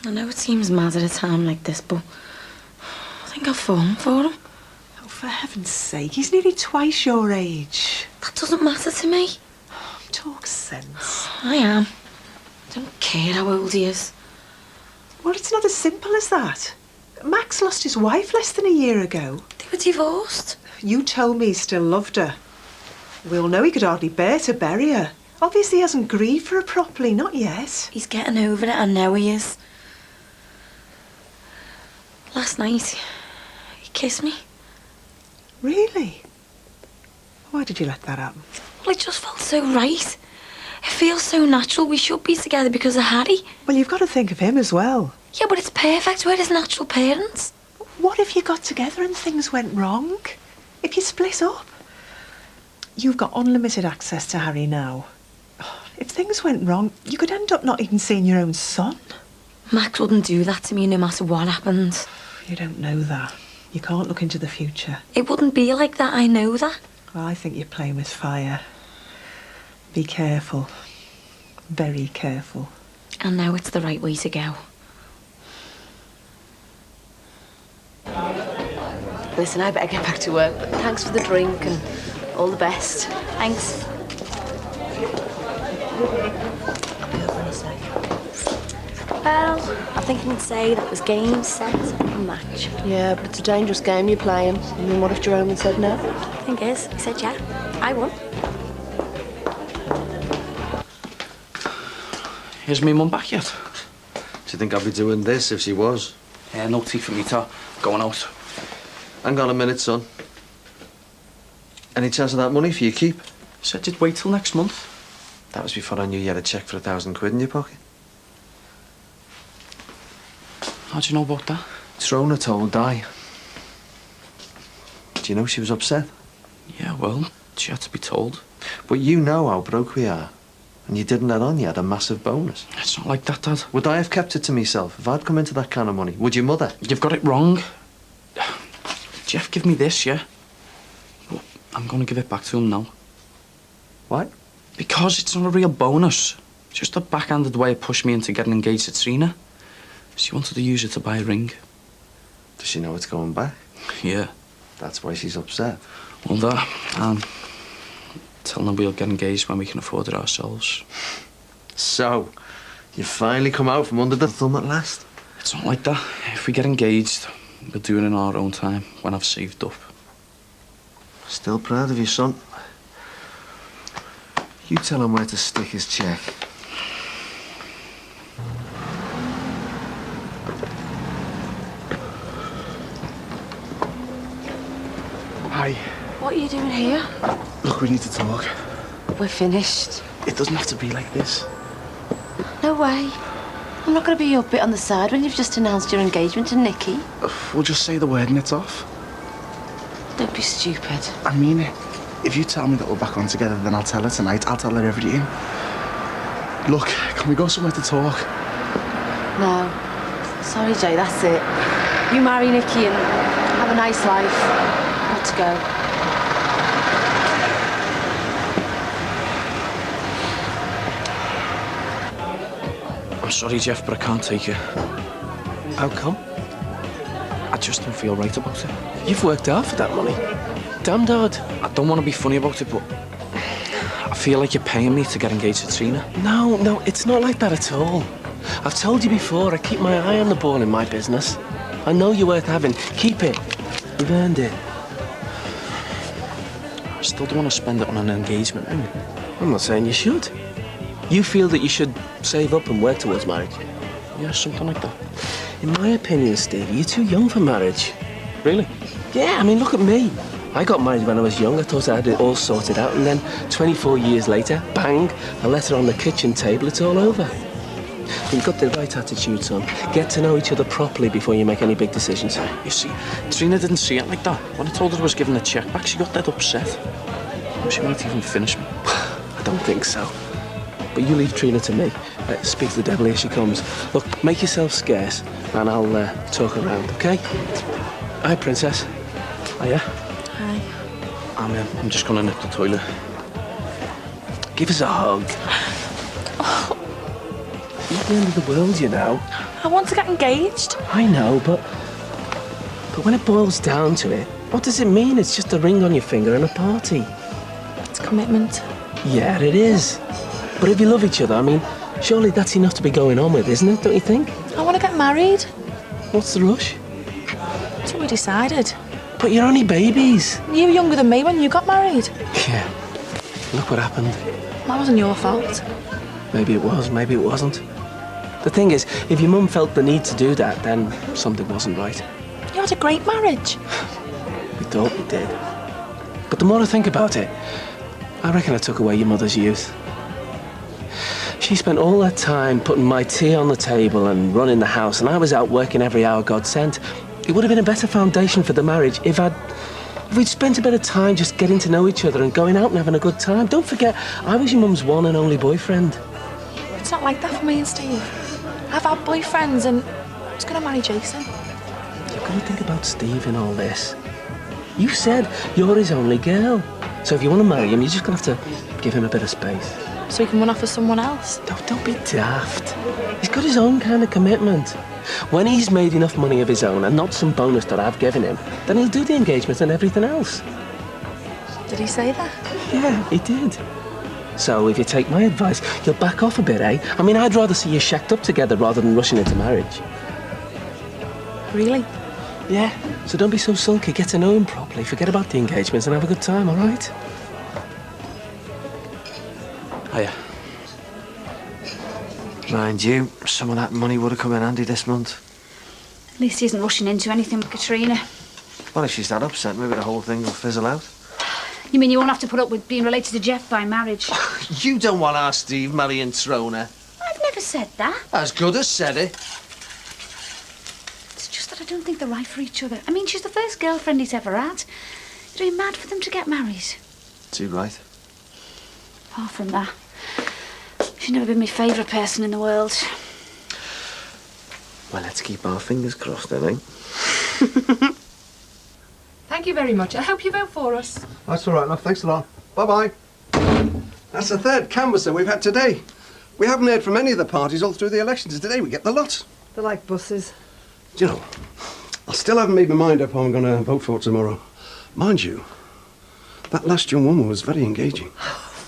I know it seems mad at a time like this, but I think I've fallen for him. Oh, for heaven's sake, he's nearly twice your age. That doesn't matter to me. Talk sense. I am. I don't care how old he is. Well, it's not as simple as that. Max lost his wife less than a year ago. They were divorced. You told me he still loved her. We all know he could hardly bear to bury her. Obviously he hasn't grieved for her properly, not yet. He's getting over it, I know he is. Last night, he kissed me. Really? Why did you let that happen? Well, it just felt so right. It feels so natural. We should be together because of Harry. Well, you've got to think of him as well. Yeah, but it's perfect. We're his natural parents. What if you got together and things went wrong? If you split up? You've got unlimited access to Harry now. If things went wrong, you could end up not even seeing your own son. Max wouldn't do that to me no matter what happened. You don't know that. You can't look into the future. It wouldn't be like that, I know that. Well, I think you're playing with fire. Be careful. Very careful. And now it's the right way to go. Listen, I better get back to work, but thanks for the drink and all the best. Thanks. Well, I think you can say that was game, set, and match. Yeah, but it's a dangerous game you're playing. I mean, what if Jerome had said no? Thing is, he said yeah. I won. Is me mum back yet? Do you think I'd be doing this if she was? Yeah, no tea for me, Tar. Going out. Hang on a minute, son. Any chance of that money for your keep? Said you'd wait till next month. That was before I knew you had a cheque for £1,000 in your pocket. How do you know about that? Trona told Di. Do you know she was upset? Yeah, well, she had to be told. But you know how broke we are. And you didn't let on you had a massive bonus. It's not like that, Dad. Would I have kept it to myself if I'd come into that kind of money? Would your mother? You've got it wrong. Jeff give me this, yeah? But I'm going to give it back to him now. Why? Because it's not a real bonus. Just a backhanded way of pushing me into getting engaged to Trina. She wanted to use it to buy a ring. Does she know it's going back? Yeah. That's why she's upset. Well, that, telling her we'll get engaged when we can afford it ourselves. So, you finally come out from under the thumb at last? It's not like that. If we get engaged, we'll do it in our own time, when I've saved up. Still proud of you, son. You tell him where to stick his cheque. Hi. What are you doing here? Look, we need to talk. We're finished. It doesn't have to be like this. No way. I'm not going to be your bit on the side when you've just announced your engagement to Nikki. We'll just say the word and it's off. Don't be stupid. I mean it. If you tell me that we're back on together, then I'll tell her tonight. I'll tell her everything. Look, can we go somewhere to talk? No. Sorry, Jay, that's it. You marry Nikki and have a nice life. Got to go. I'm sorry, Jeff, but I can't take it. How come? I just don't feel right about it. You've worked hard for that money. Damn, Dad. I don't want to be funny about it, but I feel like you're paying me to get engaged to Trina. No, it's not like that at all. I've told you before, I keep my eye on the ball in my business. I know you're worth having. Keep it. You've earned it. I still don't want to spend it on an engagement ring. I'm not saying you should. You feel that you should save up and work towards marriage? Yeah, something like that. In my opinion, Steve, you're too young for marriage. Really? Yeah, I mean, look at me. I got married when I was young. I thought I had it all sorted out, and then 24 years later, bang, a letter on the kitchen table, it's all over. But you've got the right attitude, son. Get to know each other properly before you make any big decisions. You see, Trina didn't see it like that. When I told her I was giving the cheque back, she got dead upset. She might even finish me. I don't think so. But you leave Trina to me. Speak to the devil, here she comes. Look, make yourself scarce, and I'll talk around, okay? Hi, Princess. Hiya. Hi. I'm just gonna nip the toilet. Give us a hug. Oh, Not the end of the world, you know. I want to get engaged. I know, but when it boils down to it, what does it mean? It's just a ring on your finger and a party. It's commitment. Yeah, it is. But if you love each other, I mean, surely that's enough to be going on with, isn't it? Don't you think? I want to get married. What's the rush? That's what we decided. But you're only babies. You were younger than me when you got married. Yeah. Look what happened. That wasn't your fault. Maybe it was, maybe it wasn't. The thing is, if your mum felt the need to do that, then something wasn't right. had a great marriage. We thought we did. But the more I think about it, I reckon I took away your mother's youth. She spent all that time putting my tea on the table and running the house, and I was out working every hour God sent. It would have been a better foundation for the marriage if we'd spent a bit of time just getting to know each other and going out and having a good time. Don't forget, I was your mum's one and only boyfriend. It's not like that for me and Steve. I've had boyfriends and I was going to marry Jason. You've got to think about Steve in all this. You said you're his only girl. So if you want to marry him, you're just going to have to give him a bit of space. So he can run off with someone else? Don't be daft. He's got his own kind of commitment. When he's made enough money of his own and not some bonus that I've given him, then he'll do the engagements and everything else. Did he say that? Yeah, he did. So if you take my advice, you'll back off a bit, eh? I mean, I'd rather see you shacked up together rather than rushing into marriage. Really? Yeah. So don't be so sulky. Get to know him properly. Forget about the engagements and have a good time, all right? Hiya. Mind you, some of that money would have come in handy this month. At least he isn't rushing into anything with Katrina. Well, if she's that upset, maybe the whole thing will fizzle out. You mean you won't have to put up with being related to Jeff by marriage? You don't want our Steve marrying Trona. I've never said that. As good as said it. It's just that I don't think they're right for each other. I mean, she's the first girlfriend he's ever had. It'd be mad for them to get married. Too right. Apart from that, she's never been my favourite person in the world. Well, let's keep our fingers crossed then, eh? Thank you very much. I hope you vote for us. That's all right, love. Thanks a lot. Bye-bye. That's the third canvasser we've had today. We haven't heard from any of the parties all through the elections. Today we get the lot. They're like buses. Do you know, I still haven't made my mind up who I'm going to vote for tomorrow. Mind you, that last young woman was very engaging.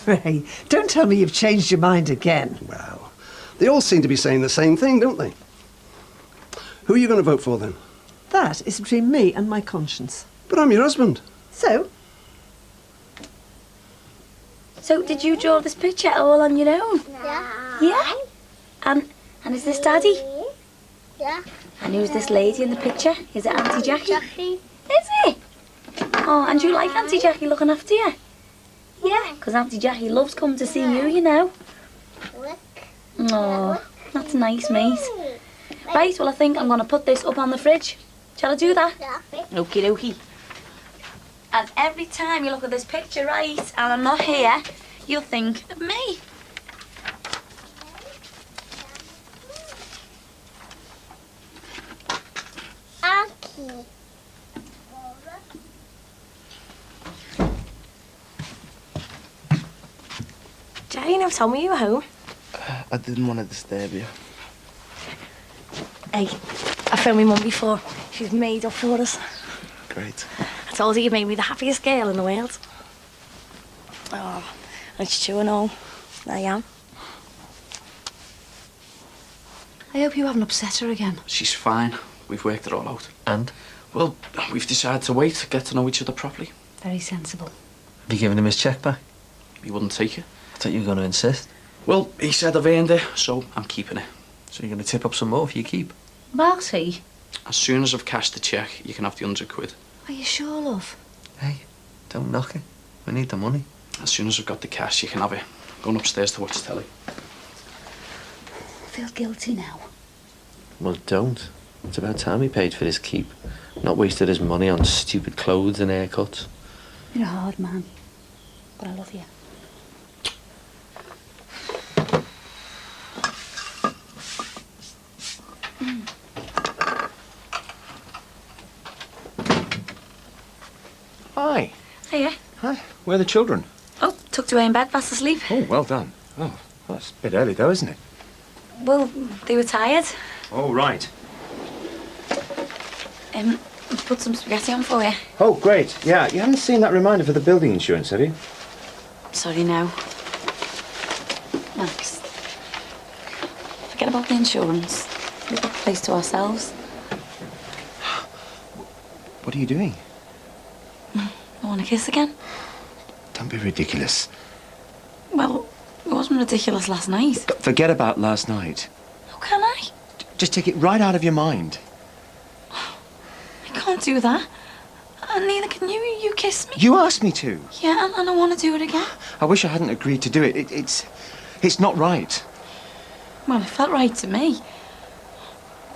Ray, don't tell me you've changed your mind again. Well, they all seem to be saying the same thing, don't they? Who are you going to vote for then? That is between me and my conscience. But I'm your husband. So? So, did you draw this picture all on your own? Yeah. Yeah? And is this Daddy? Yeah. And who's this lady in the picture? Is it Auntie Jackie? Is it? Oh, and you like Auntie Jackie looking after you? Yeah, because Auntie Jackie loves coming to see you, you know. Oh, that's nice, mate. Right, well, I think I'm going to put this up on the fridge. Shall I do that? Okie dokie. And every time you look at this picture, right, and I'm not here, you'll think of me. Aki. Jay, never told me you were home. I didn't want to disturb you. Hey, I phoned my mum before. She's made up for us. Great. I told her you made me the happiest girl in the world. Oh, and it's true and all. I am. I hope you haven't upset her again. She's fine. We've worked it all out. And? Well, we've decided to wait, get to know each other properly. Very sensible. Have you given him his cheque back? He wouldn't take it. I thought you were going to insist. Well, he said I've earned it, so I'm keeping it. So you're going to tip up some more for your keep? Marty? As soon as I've cashed the cheque, you can have the £100. Are you sure, love? Hey, don't knock it. We need the money. As soon as I've got the cash, you can have it. I'm going upstairs to watch telly. I feel guilty now. Well, don't. It's about time he paid for his keep. Not wasted his money on stupid clothes and haircuts. You're a hard man, but I love you. Hi. Hiya. Hi. Where are the children? Oh, tucked away in bed, fast asleep. Oh, well done. Oh, that's a bit early though, isn't it? Well, they were tired. Oh, right. Put some spaghetti on for you. Oh, great. Yeah, you haven't seen that reminder for the building insurance, have you? Sorry, no. Max, forget about the insurance. We've got the place to ourselves. What are you doing? I want to kiss again. Don't be ridiculous. Well, it wasn't ridiculous last night. Forget about last night. How can I? Just take it right out of your mind. I can't do that. And neither can you. You kissed me. You asked me to. Yeah, and I want to do it again. I wish I hadn't agreed to do it. It's not right. Well, it felt right to me.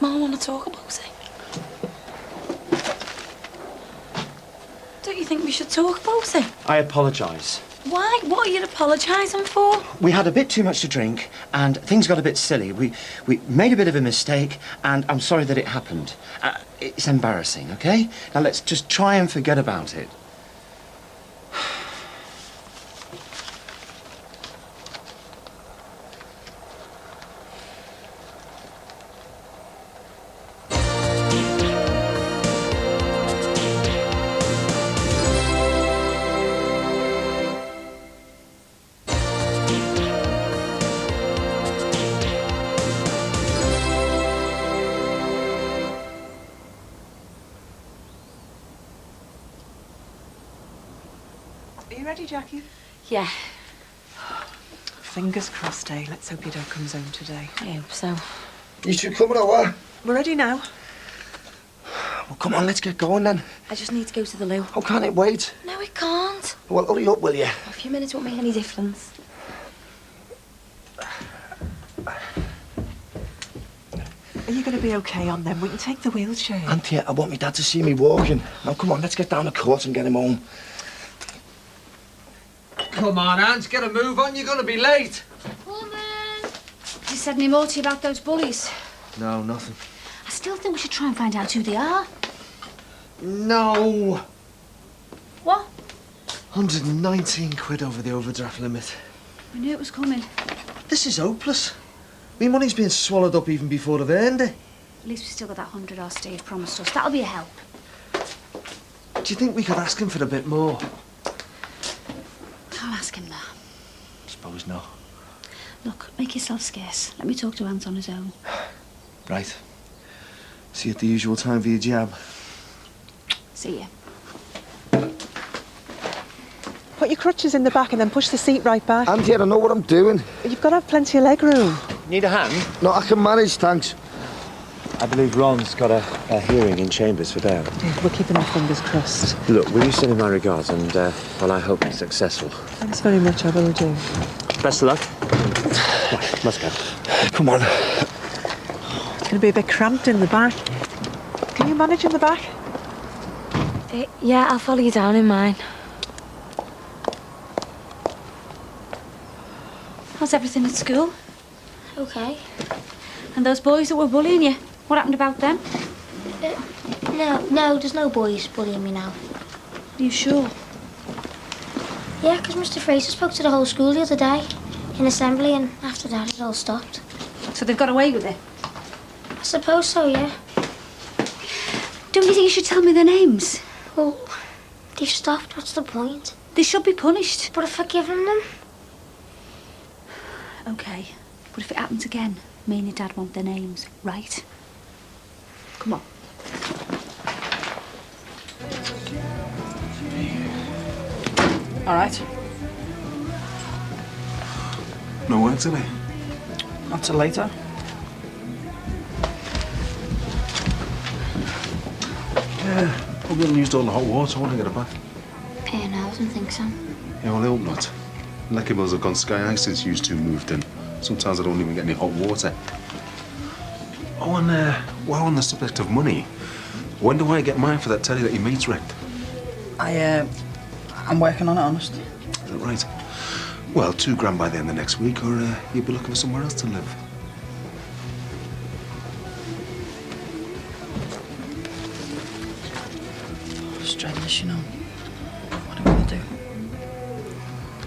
Mum, I want to talk about it. Don't you think we should talk about it? I apologise. Why? What are you apologising for? We had a bit too much to drink, and things got a bit silly. We made a bit of a mistake, and I'm sorry that it happened. It's embarrassing, okay? Now let's just try and forget about it. Are you ready, Jackie? Yeah. Fingers crossed, eh? Let's hope your dad comes home today. I hope so. You two coming or what? We're ready now. Well, come on, let's get going then. I just need to go to the loo. Oh, can't it wait? No, it can't. Well, hurry up, will you? A few minutes won't make any difference. Are you going to be okay on them? We can take the wheelchair. Auntie, I want my dad to see me walking. Now, come on, let's get down the court and get him home. Come on, Ant, get a move on. You're going to be late. Has he said any more to you about those bullies? No, nothing. I still think we should try and find out who they are. No. What? 119 quid over the overdraft limit. We knew it was coming. This is hopeless. Me money's being swallowed up even before I've earned it. At least we still got that 100 our Steve promised us. That'll be a help. Do you think we could ask him for a bit more? I'll ask him that. Suppose not. Look, make yourself scarce. Let me talk to Ant on his own. Right. See you at the usual time for your jab. See ya. Put your crutches in the back and then push the seat right back. Auntie, I know what I'm doing. You've got to have plenty of leg room. Need a hand? No, I can manage, thanks. I believe Ron's got a hearing in Chambers for Dale. Yeah, we're keeping our fingers crossed. Look, will you send him my regards and, well, I hope it's successful. Thanks very much, I will do. Best of luck. Right, let's go. Come on. It's going to be a bit cramped in the back. Can you manage in the back? Yeah, I'll follow you down in mine. How's everything at school? Okay. And those boys that were bullying you, what happened about them? No, there's no boys bullying me now. Are you sure? Yeah, because Mr. Fraser spoke to the whole school the other day in assembly, and after that it all stopped. So they've got away with it? I suppose so, yeah. Don't you think you should tell me their names? Well, they've stopped. What's the point? They should be punished. But I've forgiven them. Okay, but if it happens again, me and your dad want their names, right? Come on. All right. No work today? Not till later. Yeah, hope you haven't used all the hot water when I get it back. Yeah, no, I don't think so. Yeah, well, I hope not. Lecky Mills have gone sky high since you two moved in. Sometimes I don't even get any hot water. Oh, and while on the subject of money, when do I get mine for that telly that your mate's wrecked? I'm working on it, honest. Is that right? Well, £2,000 by the end of next week, or you'll be looking for somewhere else to live. Strenuous, you know. What are we gonna do?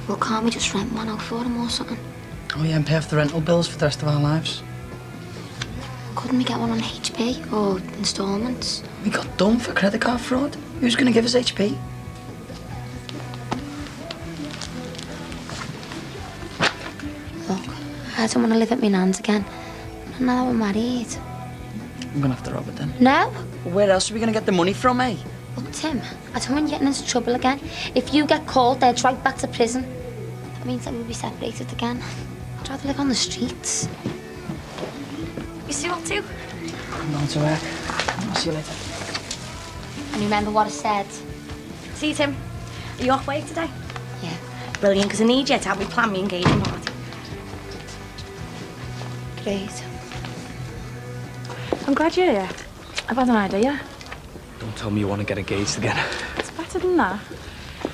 Well, can't we just rent one out for them or something? Oh yeah, and pay off the rental bills for the rest of our lives. Couldn't we get one on HP or instalments? We got done for credit card fraud. Who's gonna give us HP? Look, I don't want to live at my nan's again. Not now that we're married. I'm gonna have to rob it then. No? Where else are we gonna get the money from, eh? Look, Tim, I don't want you getting into trouble again. If you get caught, they'll drive back to prison. That means that we'll be separated again. I'd rather live on the streets. You see what to? I'm going to work. I'll see you later. and remember what I said. See you, Tim. Are you off work today? Yeah. Brilliant, because I need you to help me plan my engagement party. Great. I'm glad you're here. I've had an idea. Don't tell me you want to get engaged again. It's better than that.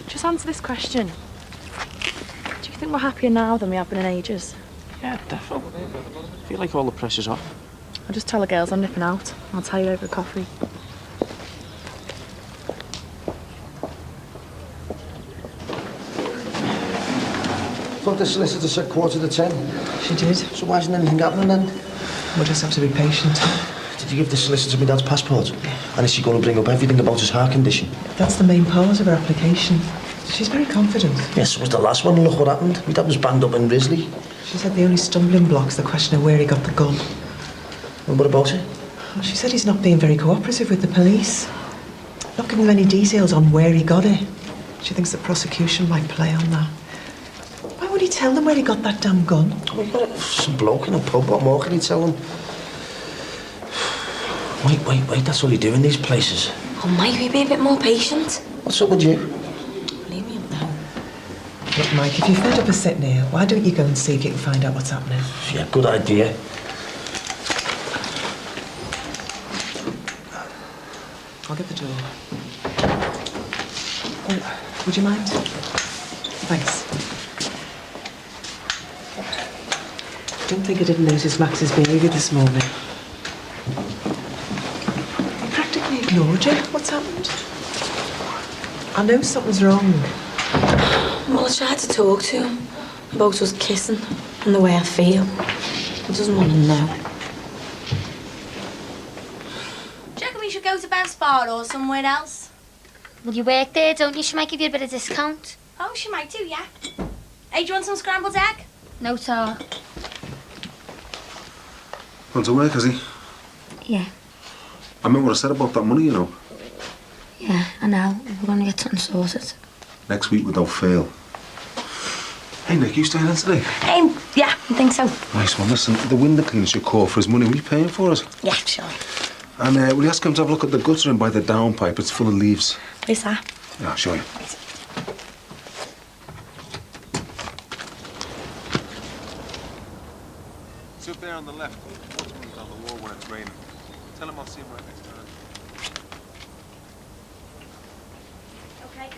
Just answer this question. Do you think we're happier now than we have been in ages? Yeah, definitely. I feel like all the pressure's off. I'll just tell the girls I'm nipping out. I'll tell you over a coffee. Thought the solicitor said 9:45. She did. So why isn't anything happening then? We'll just have to be patient. Did you give the solicitor my dad's passport? And is she going to bring up everything about his heart condition? That's the main part of her application. She's very confident. Yes, it was the last one. Look what happened. My dad was banged up in Risley. She said the only stumbling block's the question of where he got the gun. And what about it? Well, she said he's not being very cooperative with the police. Not giving them any details on where he got it. She thinks the prosecution might play on that. Why would he tell them where he got that damn gun? Oh, he got it from some bloke in a pub. What more can he tell them? Wait, that's all you do in these places. Oh, might we be a bit more patient? What's up with you? Leave me alone. Look, Mike, if you're fed up of sitting here, why don't you go and see if you can find out what's happening? Yeah, good idea. I'll get the door. Oh, would you mind? Thanks. Don't think I didn't notice Max's behaviour this morning. He practically ignored you. What's happened? I know something's wrong. Well, I tried to talk to him about us kissing and the way I feel. He doesn't want to know. Do you reckon we should go to Ben's Bar or somewhere else? Well, you work there, don't you? She might give you a bit of discount. Oh, she might do, yeah. Hey, do you want some scrambled egg? No, sir. Gone to work, has he? Yeah. I meant what I said about that money, you know. Yeah, I know. We're going to get something sorted. Next week without fail. Hey, Nick, you staying in today? Yeah, I think so. Nice one. Listen, the window cleaner should call for his money. Will you paying for it? Yeah, sure. And will you ask him to have a look at the gutter in by the downpipe? It's full of leaves. Where's that? Yeah, I'll show you. It's up there on the left. Waterman's on the wall when it's raining. Tell him I'll see him right next time. Okay.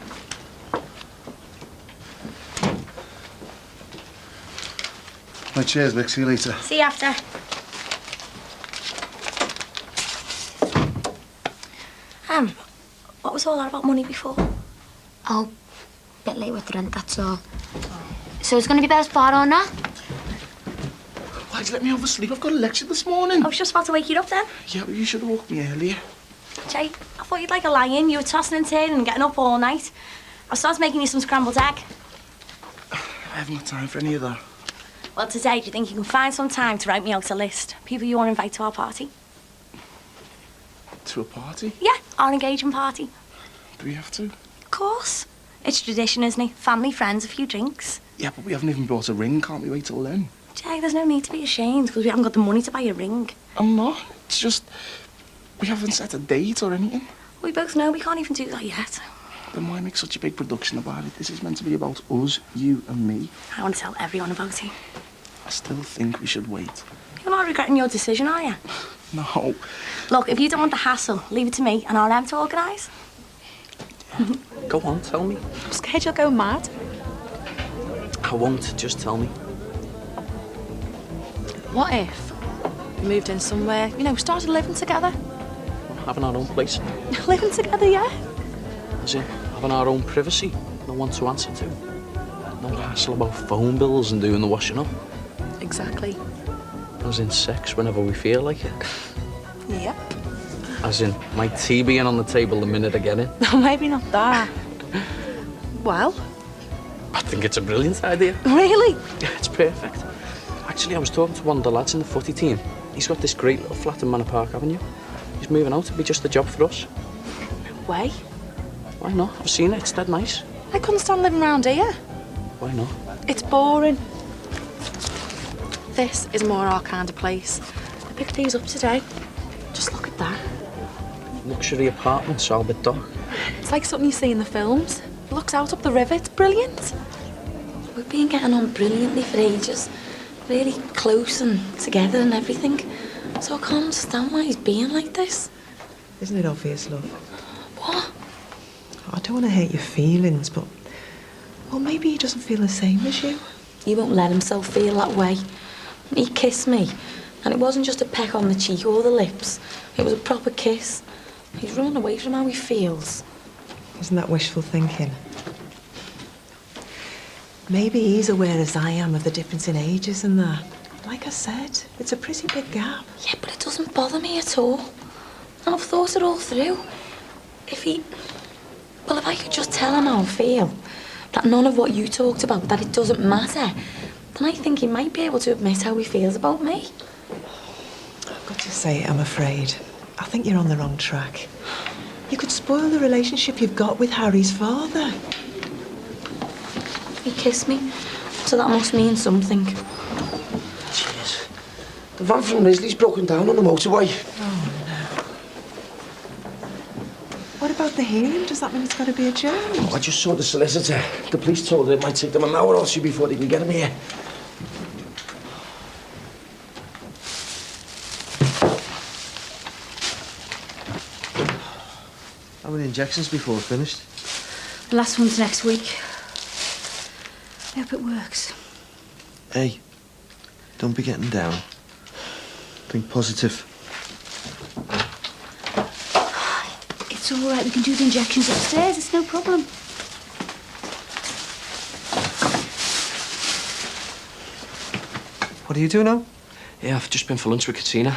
Right, cheers, Nick. See you later. See you after. What was all that about money before? Oh, bit late with rent, that's all. So it's going to be Ben's Bar or not? Why'd you let me oversleep? I've got a lecture this morning. I was just about to wake you up then. Yeah, but you should have woke me earlier. Jay, I thought you'd like a lion. You were tossing and turning and getting up all night. I started making you some scrambled egg. I haven't got time for any of that. Well, today, do you think you can find some time to write me out a list? People you want to invite to our party? To a party? Yeah, our engagement party. Do we have to? Of course. It's tradition, isn't it? Family, friends, a few drinks. Yeah, but we haven't even bought a ring. Can't we wait till then? Jay, there's no need to be ashamed because we haven't got the money to buy a ring. I'm not. It's just... we haven't set a date or anything. We both know we can't even do that yet. Then why make such a big production about it? This is meant to be about us, you and me. I want to tell everyone about it. I still think we should wait. You're not regretting your decision, are you? No. Look, if you don't want the hassle, leave it to me and I'll have to organise. Go on, tell me. I'm scared you'll go mad. I won't, just tell me. What if we moved in somewhere, you know, started living together? Having our own place. Living together, yeah? As in, having our own privacy. No one to answer to. No hassle about phone bills and doing the washing up. Exactly. As in sex whenever we feel like it. Yep. As in, my tea being on the table the minute I get in. No, maybe not that. Well? I think it's a brilliant idea. Really? Yeah, it's perfect. Actually, I was talking to one of the lads in the footy team. He's got this great little flat in Manor Park Avenue. He's moving out. It'll be just a job for us. No way. Why not? I've seen it. It's dead nice. I couldn't stand living around here. Why not? It's boring. This is more our kind of place. I picked these up today. Just look at that. Look luxury apartments, Albert Dock. It's like something you see in the films. It looks out up the river. It's brilliant. We've been getting on brilliantly for ages. Really close and together and everything. So I can't understand why he's being like this. Isn't it obvious, love? What? I don't want to hurt your feelings, but... Well, maybe he doesn't feel the same as you. He won't let himself feel that way. He kissed me. And it wasn't just a peck on the cheek or the lips. It was a proper kiss. He's running away from how he feels. Isn't that wishful thinking? Maybe he's aware as I am of the difference in ages and that. Like I said, it's a pretty big gap. Yeah, but it doesn't bother me at all. And I've thought it all through. If I could just tell him how I feel, that none of what you talked about, that it doesn't matter, then I think he might be able to admit how he feels about me. I've got to say, I'm afraid. I think you're on the wrong track. You could spoil the relationship you've got with Harry's father. He kissed me, so that must mean something. Jeez. The van from Risley's broken down on the motorway. Oh, no. What about the hearing? Does that mean it's got to be adjourned? Oh, I just saw the solicitor. The police told her it might take them an hour or two before they can get him here. How many injections before we're finished? The last one's next week. I hope it works. Hey, don't be getting down. Think positive. It's all right. We can do the injections upstairs. It's no problem. What do you do now? Yeah, I've just been for lunch with Katrina.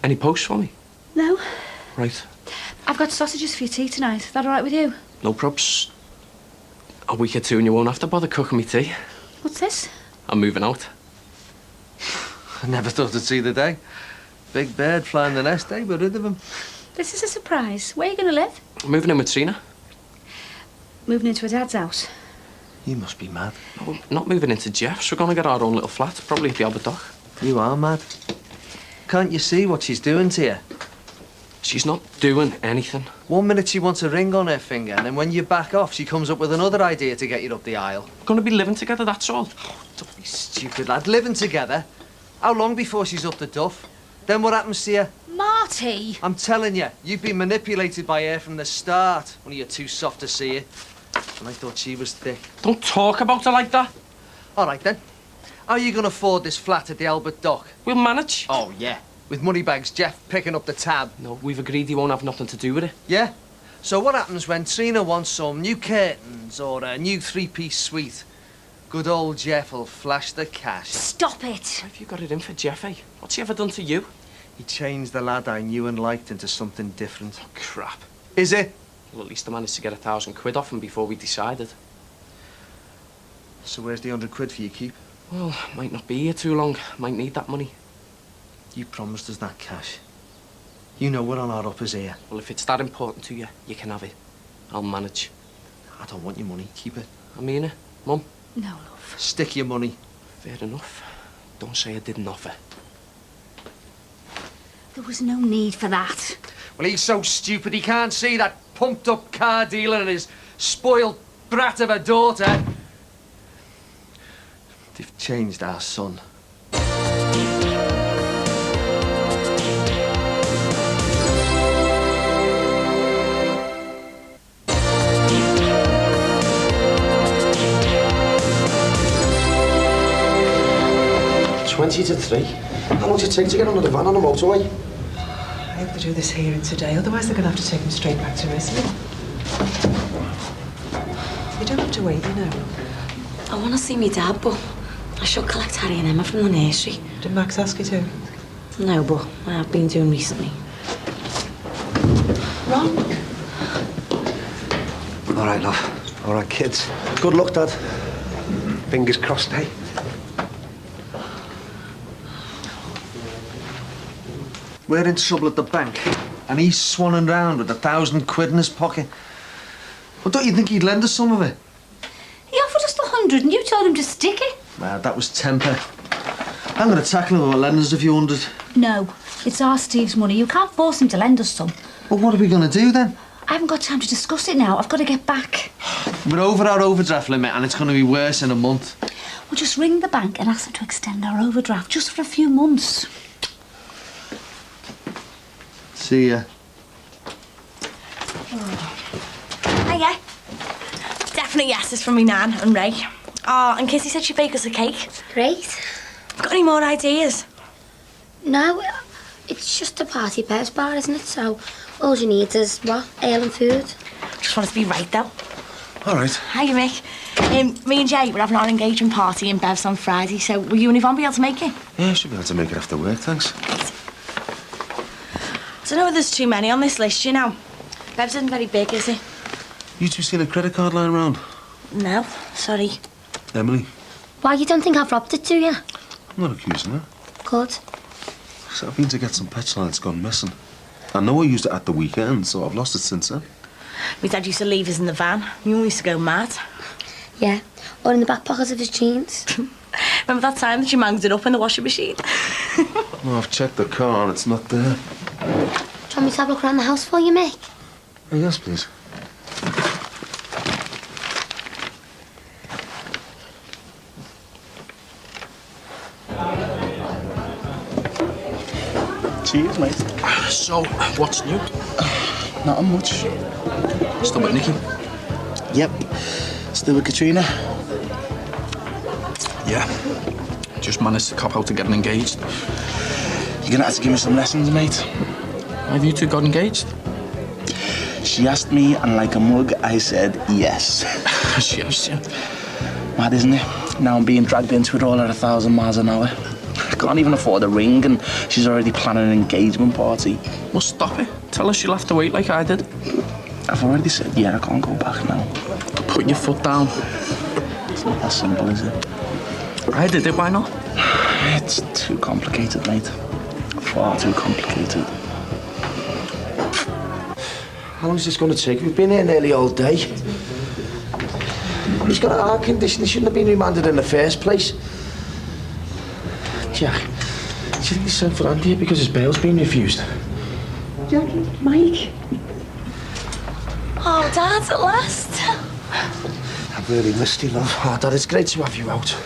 Any posts for me? No. Right. I've got sausages for your tea tonight. Is that all right with you? No probs. A week or two and you won't have to bother cooking me tea. What's this? I'm moving out. I never thought I'd see the day. Big bird flying the nest, eh? We're rid of him. This is a surprise. Where are you going to live? I'm moving in with Trina. Moving into her dad's house. You must be mad. No, not moving into Jeff's. We're going to get our own little flat, probably at the Albert Dock. You are mad. Can't you see what she's doing to you? She's not doing anything. 1 minute she wants a ring on her finger, and then when you back off, she comes up with another idea to get you up the aisle. We're going to be living together, that's all. Oh, don't be stupid, lad. Living together? How long before she's up the duff? Then what happens to you? Marty! I'm telling you, you've been manipulated by her from the start. Only you're too soft to see it. And I thought she was thick. Don't talk about her like that. All right, then. How are you going to afford this flat at the Albert Dock? We'll manage. Oh, yeah. With money bags, Jeff picking up the tab. No, we've agreed he won't have nothing to do with it. Yeah? So what happens when Trina wants some new curtains or a new three-piece suite? Good old Jeff will flash the cash. Stop it! Why have you got it in for Jeff, eh? What's he ever done to you? He changed the lad I knew and liked into something different. Oh, crap. Is it? Well, at least I managed to get £1,000 off him before we decided. So where's the £100 for your keep? Well, might not be here too long. Might need that money. You promised us that cash. You know we're on our uppers here. Well, if it's that important to you, you can have it. I'll manage. I don't want your money. Keep it. I mean it. Mum? No, love. Stick your money. Fair enough. Don't say I didn't offer. There was no need for that. Well, he's so stupid he can't see that pumped-up car dealer and his spoiled brat of a daughter. They've changed our son. $20 to 3. How long does it take to get under the van on the motorway? I hope they do this hearing today, otherwise they're going to have to take him straight back to Risley. You don't have to wait, you know. I want to see me dad, but I should collect Harry and Emma from the nursery. Did Max ask you to? No, but I have been doing recently. Ron? All right, love. All right, kids. Good luck, Dad. Fingers crossed, eh? We're in trouble at the bank, and he's swanning round with £1,000 in his pocket. Well, don't you think he'd lend us some of it? He offered us the 100 and you told him to stick it. Well, that was temper. I'm going to tackle him about lending us a few hundred. No, it's our Steve's money. You can't force him to lend us some. Well, what are we going to do then? I haven't got time to discuss it now. I've got to get back. We're over our overdraft limit and it's going to be worse in a month. We'll just ring the bank and ask them to extend our overdraft just for a few months. See ya. Hiya. Definitely yes, it's from me Nan and Ray. Oh, and Kissy said she'd bake us a cake. Great. Got any more ideas? No, it's just a party pairs bar, isn't it? So all you need is, what, ale and food? Just want it to be right, though. All right. Hiya, Mick. Me and Jay, we're having our engagement party in Bev's on Friday, so will you and Yvonne be able to make it? Yeah, I should be able to make it after work, thanks. I don't know if there's too many on this list, you know. Bev's isn't very big, is he? You two seen a credit card lying around? No, sorry. Emily? Why, you don't think I've robbed it, do you? I'm not accusing her. Good. So I've been to get some petrol and it's gone missing. I know I used it at the weekend, so I've lost it since then. My dad used to leave us in the van. You used to go mad. Yeah, or in the back pocket of his jeans. Remember that time that you manged it up in the washing machine? No, I've checked the car and it's not there. Do you want me to have a look around the house for you, Mick? Oh, yes, please. Cheers, mate. So, what's new? Not much. Still with Nikki? Yep. Still with Katrina. Yeah. Just managed to cop out to getting engaged. You're gonna have to give me some lessons, mate. Have you two got engaged? She asked me, and like a mug, I said yes. She has, yeah. Mad, isn't it? Now I'm being dragged into it all at 1,000 miles an hour. I can't even afford a ring, and she's already planning an engagement party. Well, stop it. Tell her she'll have to wait like I did. I've already said, yeah, I can't go back now. Put your foot down. It's not that simple, is it? I did it, why not? It's too complicated, mate. Far too complicated. How long is this going to take? We've been here nearly all day. He's got a heart condition. He shouldn't have been remanded in the first place. Jack, do you think he's sent for Andy because his bail's been refused? Jackie, Mike. Oh, Dad, at last. I've really missed you, love. Oh, Dad, it's great to have you out.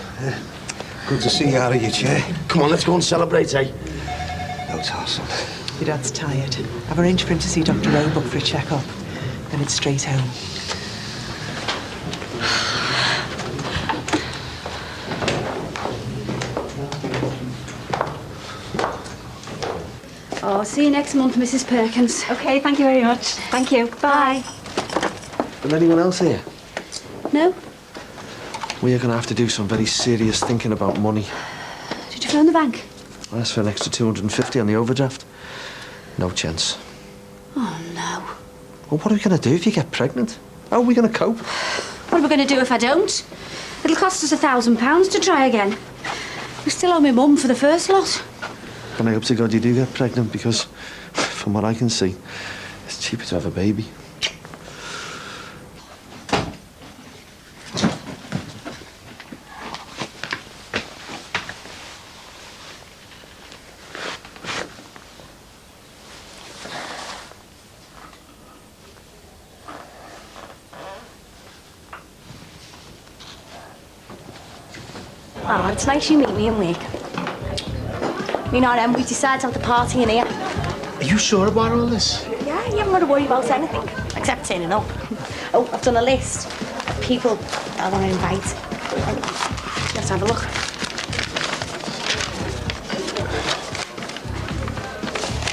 Good to see you out of your chair. Come on, let's go and celebrate, eh? No, Tarson. Your dad's tired. I've arranged for him to see Dr. Roebuck for a check-up. Then it's straight home. Oh, see you next month, Mrs. Perkins. OK, thank you very much. Thank you. Bye. And anyone else here? No? We are going to have to do some very serious thinking about money. Did you phone the bank? I asked for an extra 250 on the overdraft. No chance. Oh, no. Well, what are we going to do if you get pregnant? How are we going to cope? What are we going to do if I don't? It'll cost us £1,000 to try again. We still owe my mum for the first lot. And I hope to God you do get pregnant because, from what I can see, it's cheaper to have a baby. Oh, it's nice you meet me in work. Me and we decided to have the party in here. Are you sure about all this? Yeah, you haven't got to worry about anything, except turning up. Oh, I've done a list of people that I want to invite. Let's have a look.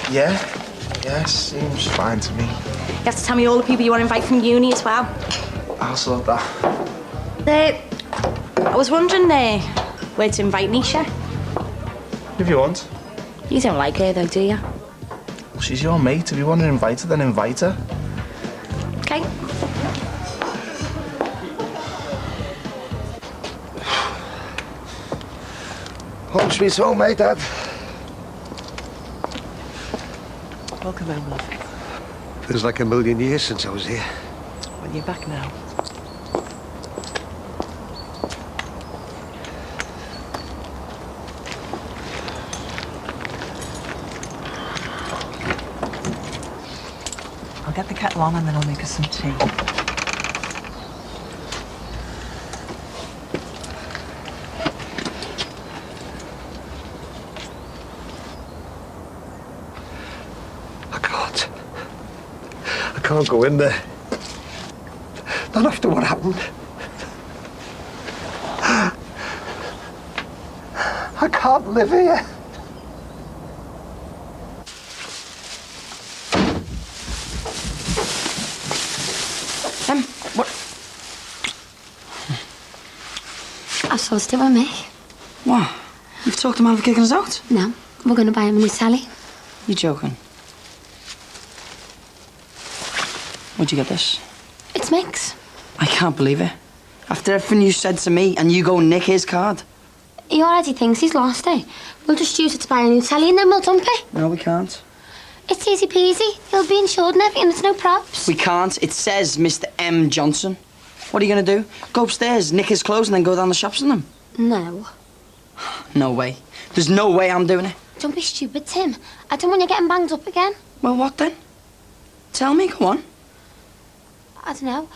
Yeah, seems fine to me. You have to tell me all the people you want to invite from uni as well. I'll sort that. I was wondering where to invite Nisha. If you want. You don't like her though, do you? Well, she's your mate. If you want to invite her, then invite her. Okay. Home sweet home, eh, Dad? Welcome home, love. Feels like a million years since I was here. Well, you're back now. get the kettle on and then I'll make us some tea. I can't go in there. Not after what happened. I can't live here. What? I sorted it with me. What? You've talked him out of kicking us out? No, we're going to buy him a new telly. You're joking. Where'd you get this? It's Mick's. I can't believe it. After everything you said to me, and you go nick his card. He already thinks he's lost it. We'll just use it to buy a new telly and then we'll dump it. No, we can't. It's easy peasy. He'll be insured and everything. It's no props. We can't. It says Mr. M. Johnson. What are you going to do? Go upstairs, nick his clothes, and then go down the shops in them? No. No way. There's no way I'm doing it. Don't be stupid, Tim. I don't want you getting banged up again. Well, what then? Tell me, go on. I don't know.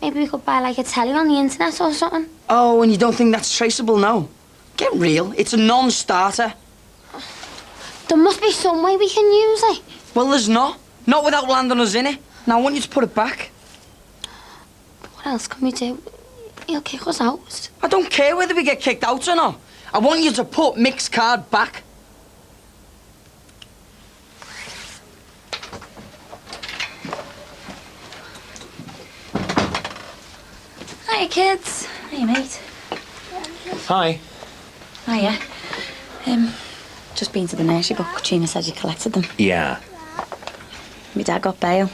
Maybe we could buy like a telly on the internet or something. Oh, and you don't think that's traceable? No. Get real. It's a non-starter. There must be some way we can use it. Well, there's not. Not without landing us in it. Now, I want you to put it back. What else can we do? He'll kick us out. I don't care whether we get kicked out or not. I want you to put Mick's card back. Hiya, kids. Hiya, mate. Hi. Hiya. Just been to the nursery, but Katrina said you collected them. Yeah. My dad got bail.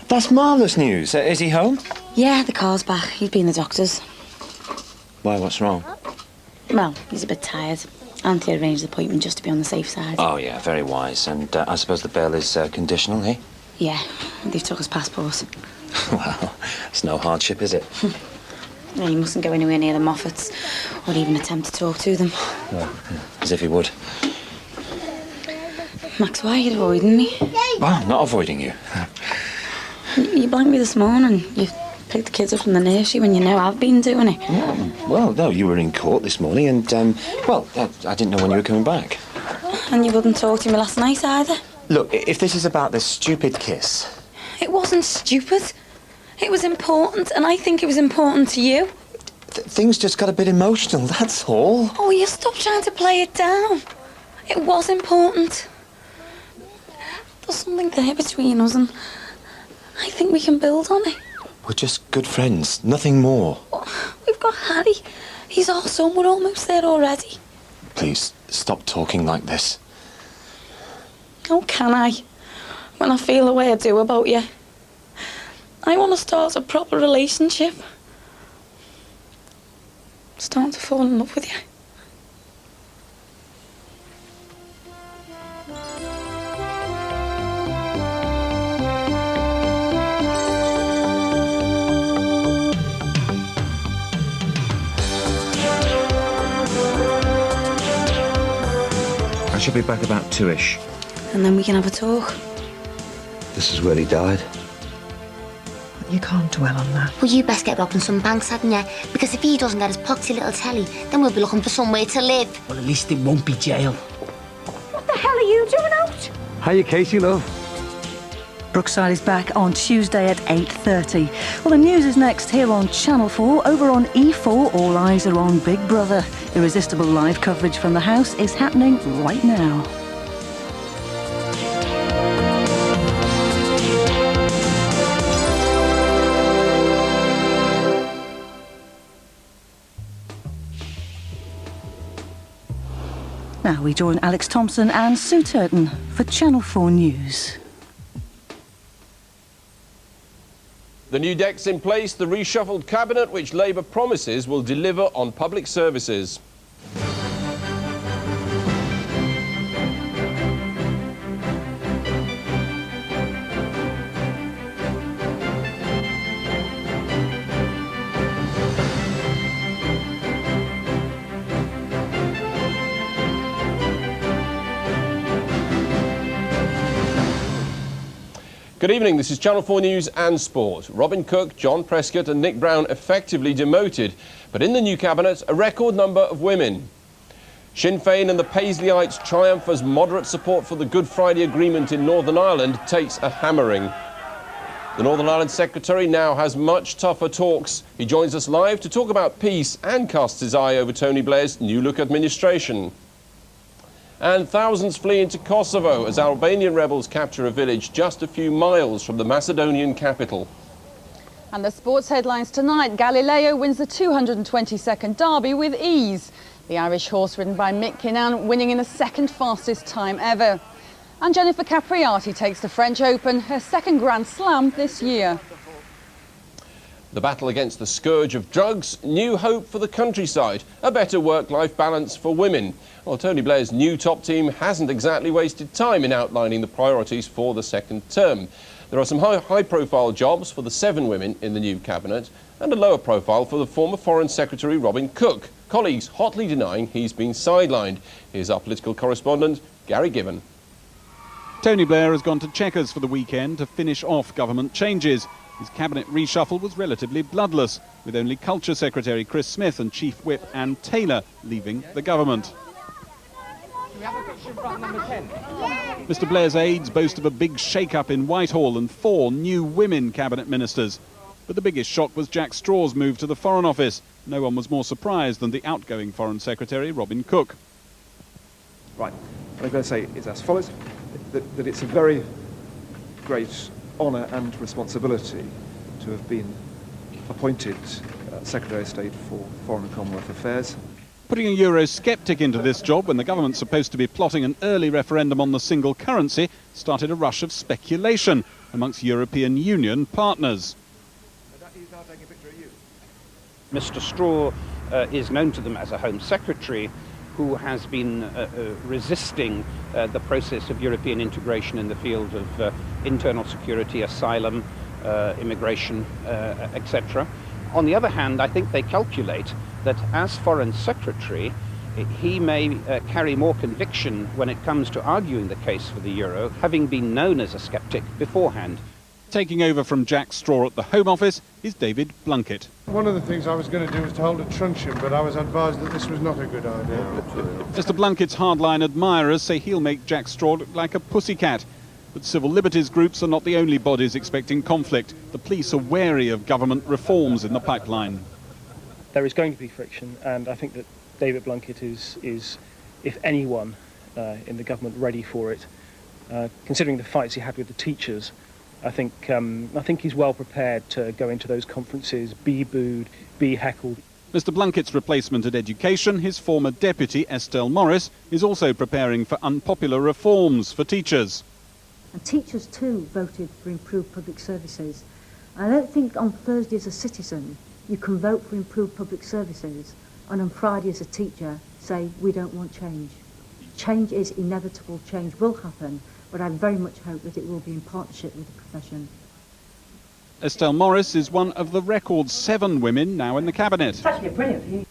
That's marvellous news. Is he home? Yeah, the car's back. He's been the doctor's. Why, what's wrong? Well, he's a bit tired. Auntie arranged the appointment just to be on the safe side. Oh, yeah, very wise. And I suppose the bail is conditional, eh? Yeah, they've took his passport. Well, it's no hardship, is it? Yeah, you mustn't go anywhere near the Moffats or even attempt to talk to them. Well, as if he would. Max, why are you avoiding me? Well, I'm not avoiding you. You blanked me this morning. You picked the kids up from the nursery when you know I've been doing it. Yeah, well, no, you were in court this morning and, well, I didn't know when you were coming back. And you wouldn't talk to me last night either. Look, if this is about this stupid kiss... It wasn't stupid. It was important, and I think it was important to you. Things just got a bit emotional, that's all. Oh, you stop trying to play it down. It was important. There's something there between us, and I think we can build on it. We're just good friends, nothing more. We've got Harry. He's our son. We're almost there already. Please, stop talking like this. How can I, when I feel the way I do about you? I want to start a proper relationship. Starting to fall in love with you. I should be back about 2-ish. And then we can have a talk. This is where he died. You can't dwell on that. Well, you best get robbing some banks, hadn't you? Because if he doesn't get his poxy little telly, then we'll be looking for somewhere to live. Well, at least it won't be jail. What the hell are you doing out? Hiya, Casey, love. Brookside is back on Tuesday at 8:30. Well, the news is next here on Channel 4. Over on E4, all eyes are on Big Brother. Irresistible live coverage from the house is happening right now. Now we join Alex Thompson and Sue Turton for Channel 4 News. The new deck's in place, the reshuffled cabinet which Labour promises will deliver on public services. Good evening, this is Channel 4 News and Sport. Robin Cook, John Prescott and Nick Brown effectively demoted, but in the new cabinet, a record number of women. Sinn Féin and the Paisleyites triumph as moderate support for the Good Friday Agreement in Northern Ireland takes a hammering. The Northern Ireland Secretary now has much tougher talks. He joins us live to talk about peace and casts his eye over Tony Blair's New Look administration. And thousands flee into Kosovo as Albanian rebels capture a village just a few miles from the Macedonian capital. And the sports headlines tonight, Galileo wins the 222nd derby with ease. The Irish horse ridden by Mick Kinnan winning in the second fastest time ever. And Jennifer Capriati takes the French Open, her second Grand Slam this year. The battle against the scourge of drugs, new hope for the countryside, a better work-life balance for women. Well, Tony Blair's new top team hasn't exactly wasted time in outlining the priorities for the second term. There are some high-profile jobs for the 7 women in the new cabinet and a lower profile for the former Foreign Secretary Robin Cook. Colleagues hotly denying he's been sidelined. Here's our political correspondent, Gary Gibbon. Tony Blair has gone to Chequers for the weekend to finish off government changes. His cabinet reshuffle was relatively bloodless, with only Culture Secretary Chris Smith and Chief Whip Anne Taylor leaving the government. Mr Blair's aides boast of a big shake-up in Whitehall and 4 new women cabinet ministers. But the biggest shock was Jack Straw's move to the Foreign Office. No one was more surprised than the outgoing Foreign Secretary, Robin Cook. Right, what I'm going to say is as follows, that it's a very great honour and responsibility to have been appointed Secretary of State for Foreign and Commonwealth Affairs. Putting a Eurosceptic into this job when the government's supposed to be plotting an early referendum on the single currency started a rush of speculation amongst European Union partners. Mr Straw is known to them as a Home Secretary who has been resisting the process of European integration in the field of internal security, asylum, immigration, etc. On the other hand, I think they calculate that as Foreign Secretary, he may carry more conviction when it comes to arguing the case for the euro, having been known as a sceptic beforehand. Taking over from Jack Straw at the Home Office is David Blunkett. One of the things I was going to do was to hold a truncheon, but I was advised that this was not a good idea. Mr Blunkett's hardline admirers say he'll make Jack Straw look like a pussycat. But civil liberties groups are not the only bodies expecting conflict. The police are wary of government reforms in the pipeline. There is going to be friction, and I think that David Blunkett is if anyone in the government, ready for it. Considering the fights he had with the teachers, I think he's well prepared to go into those conferences, be booed, be heckled. Mr Blunkett's replacement at Education, his former deputy, Estelle Morris, is also preparing for unpopular reforms for teachers. And teachers too voted for improved public services. I don't think on Thursday as a citizen you can vote for improved public services and on Friday as a teacher say we don't want change. Change is inevitable, change will happen, but I very much hope that it will be in partnership with the profession. Estelle Morris is one of the record 7 women now in the cabinet. It's actually a brilliant view.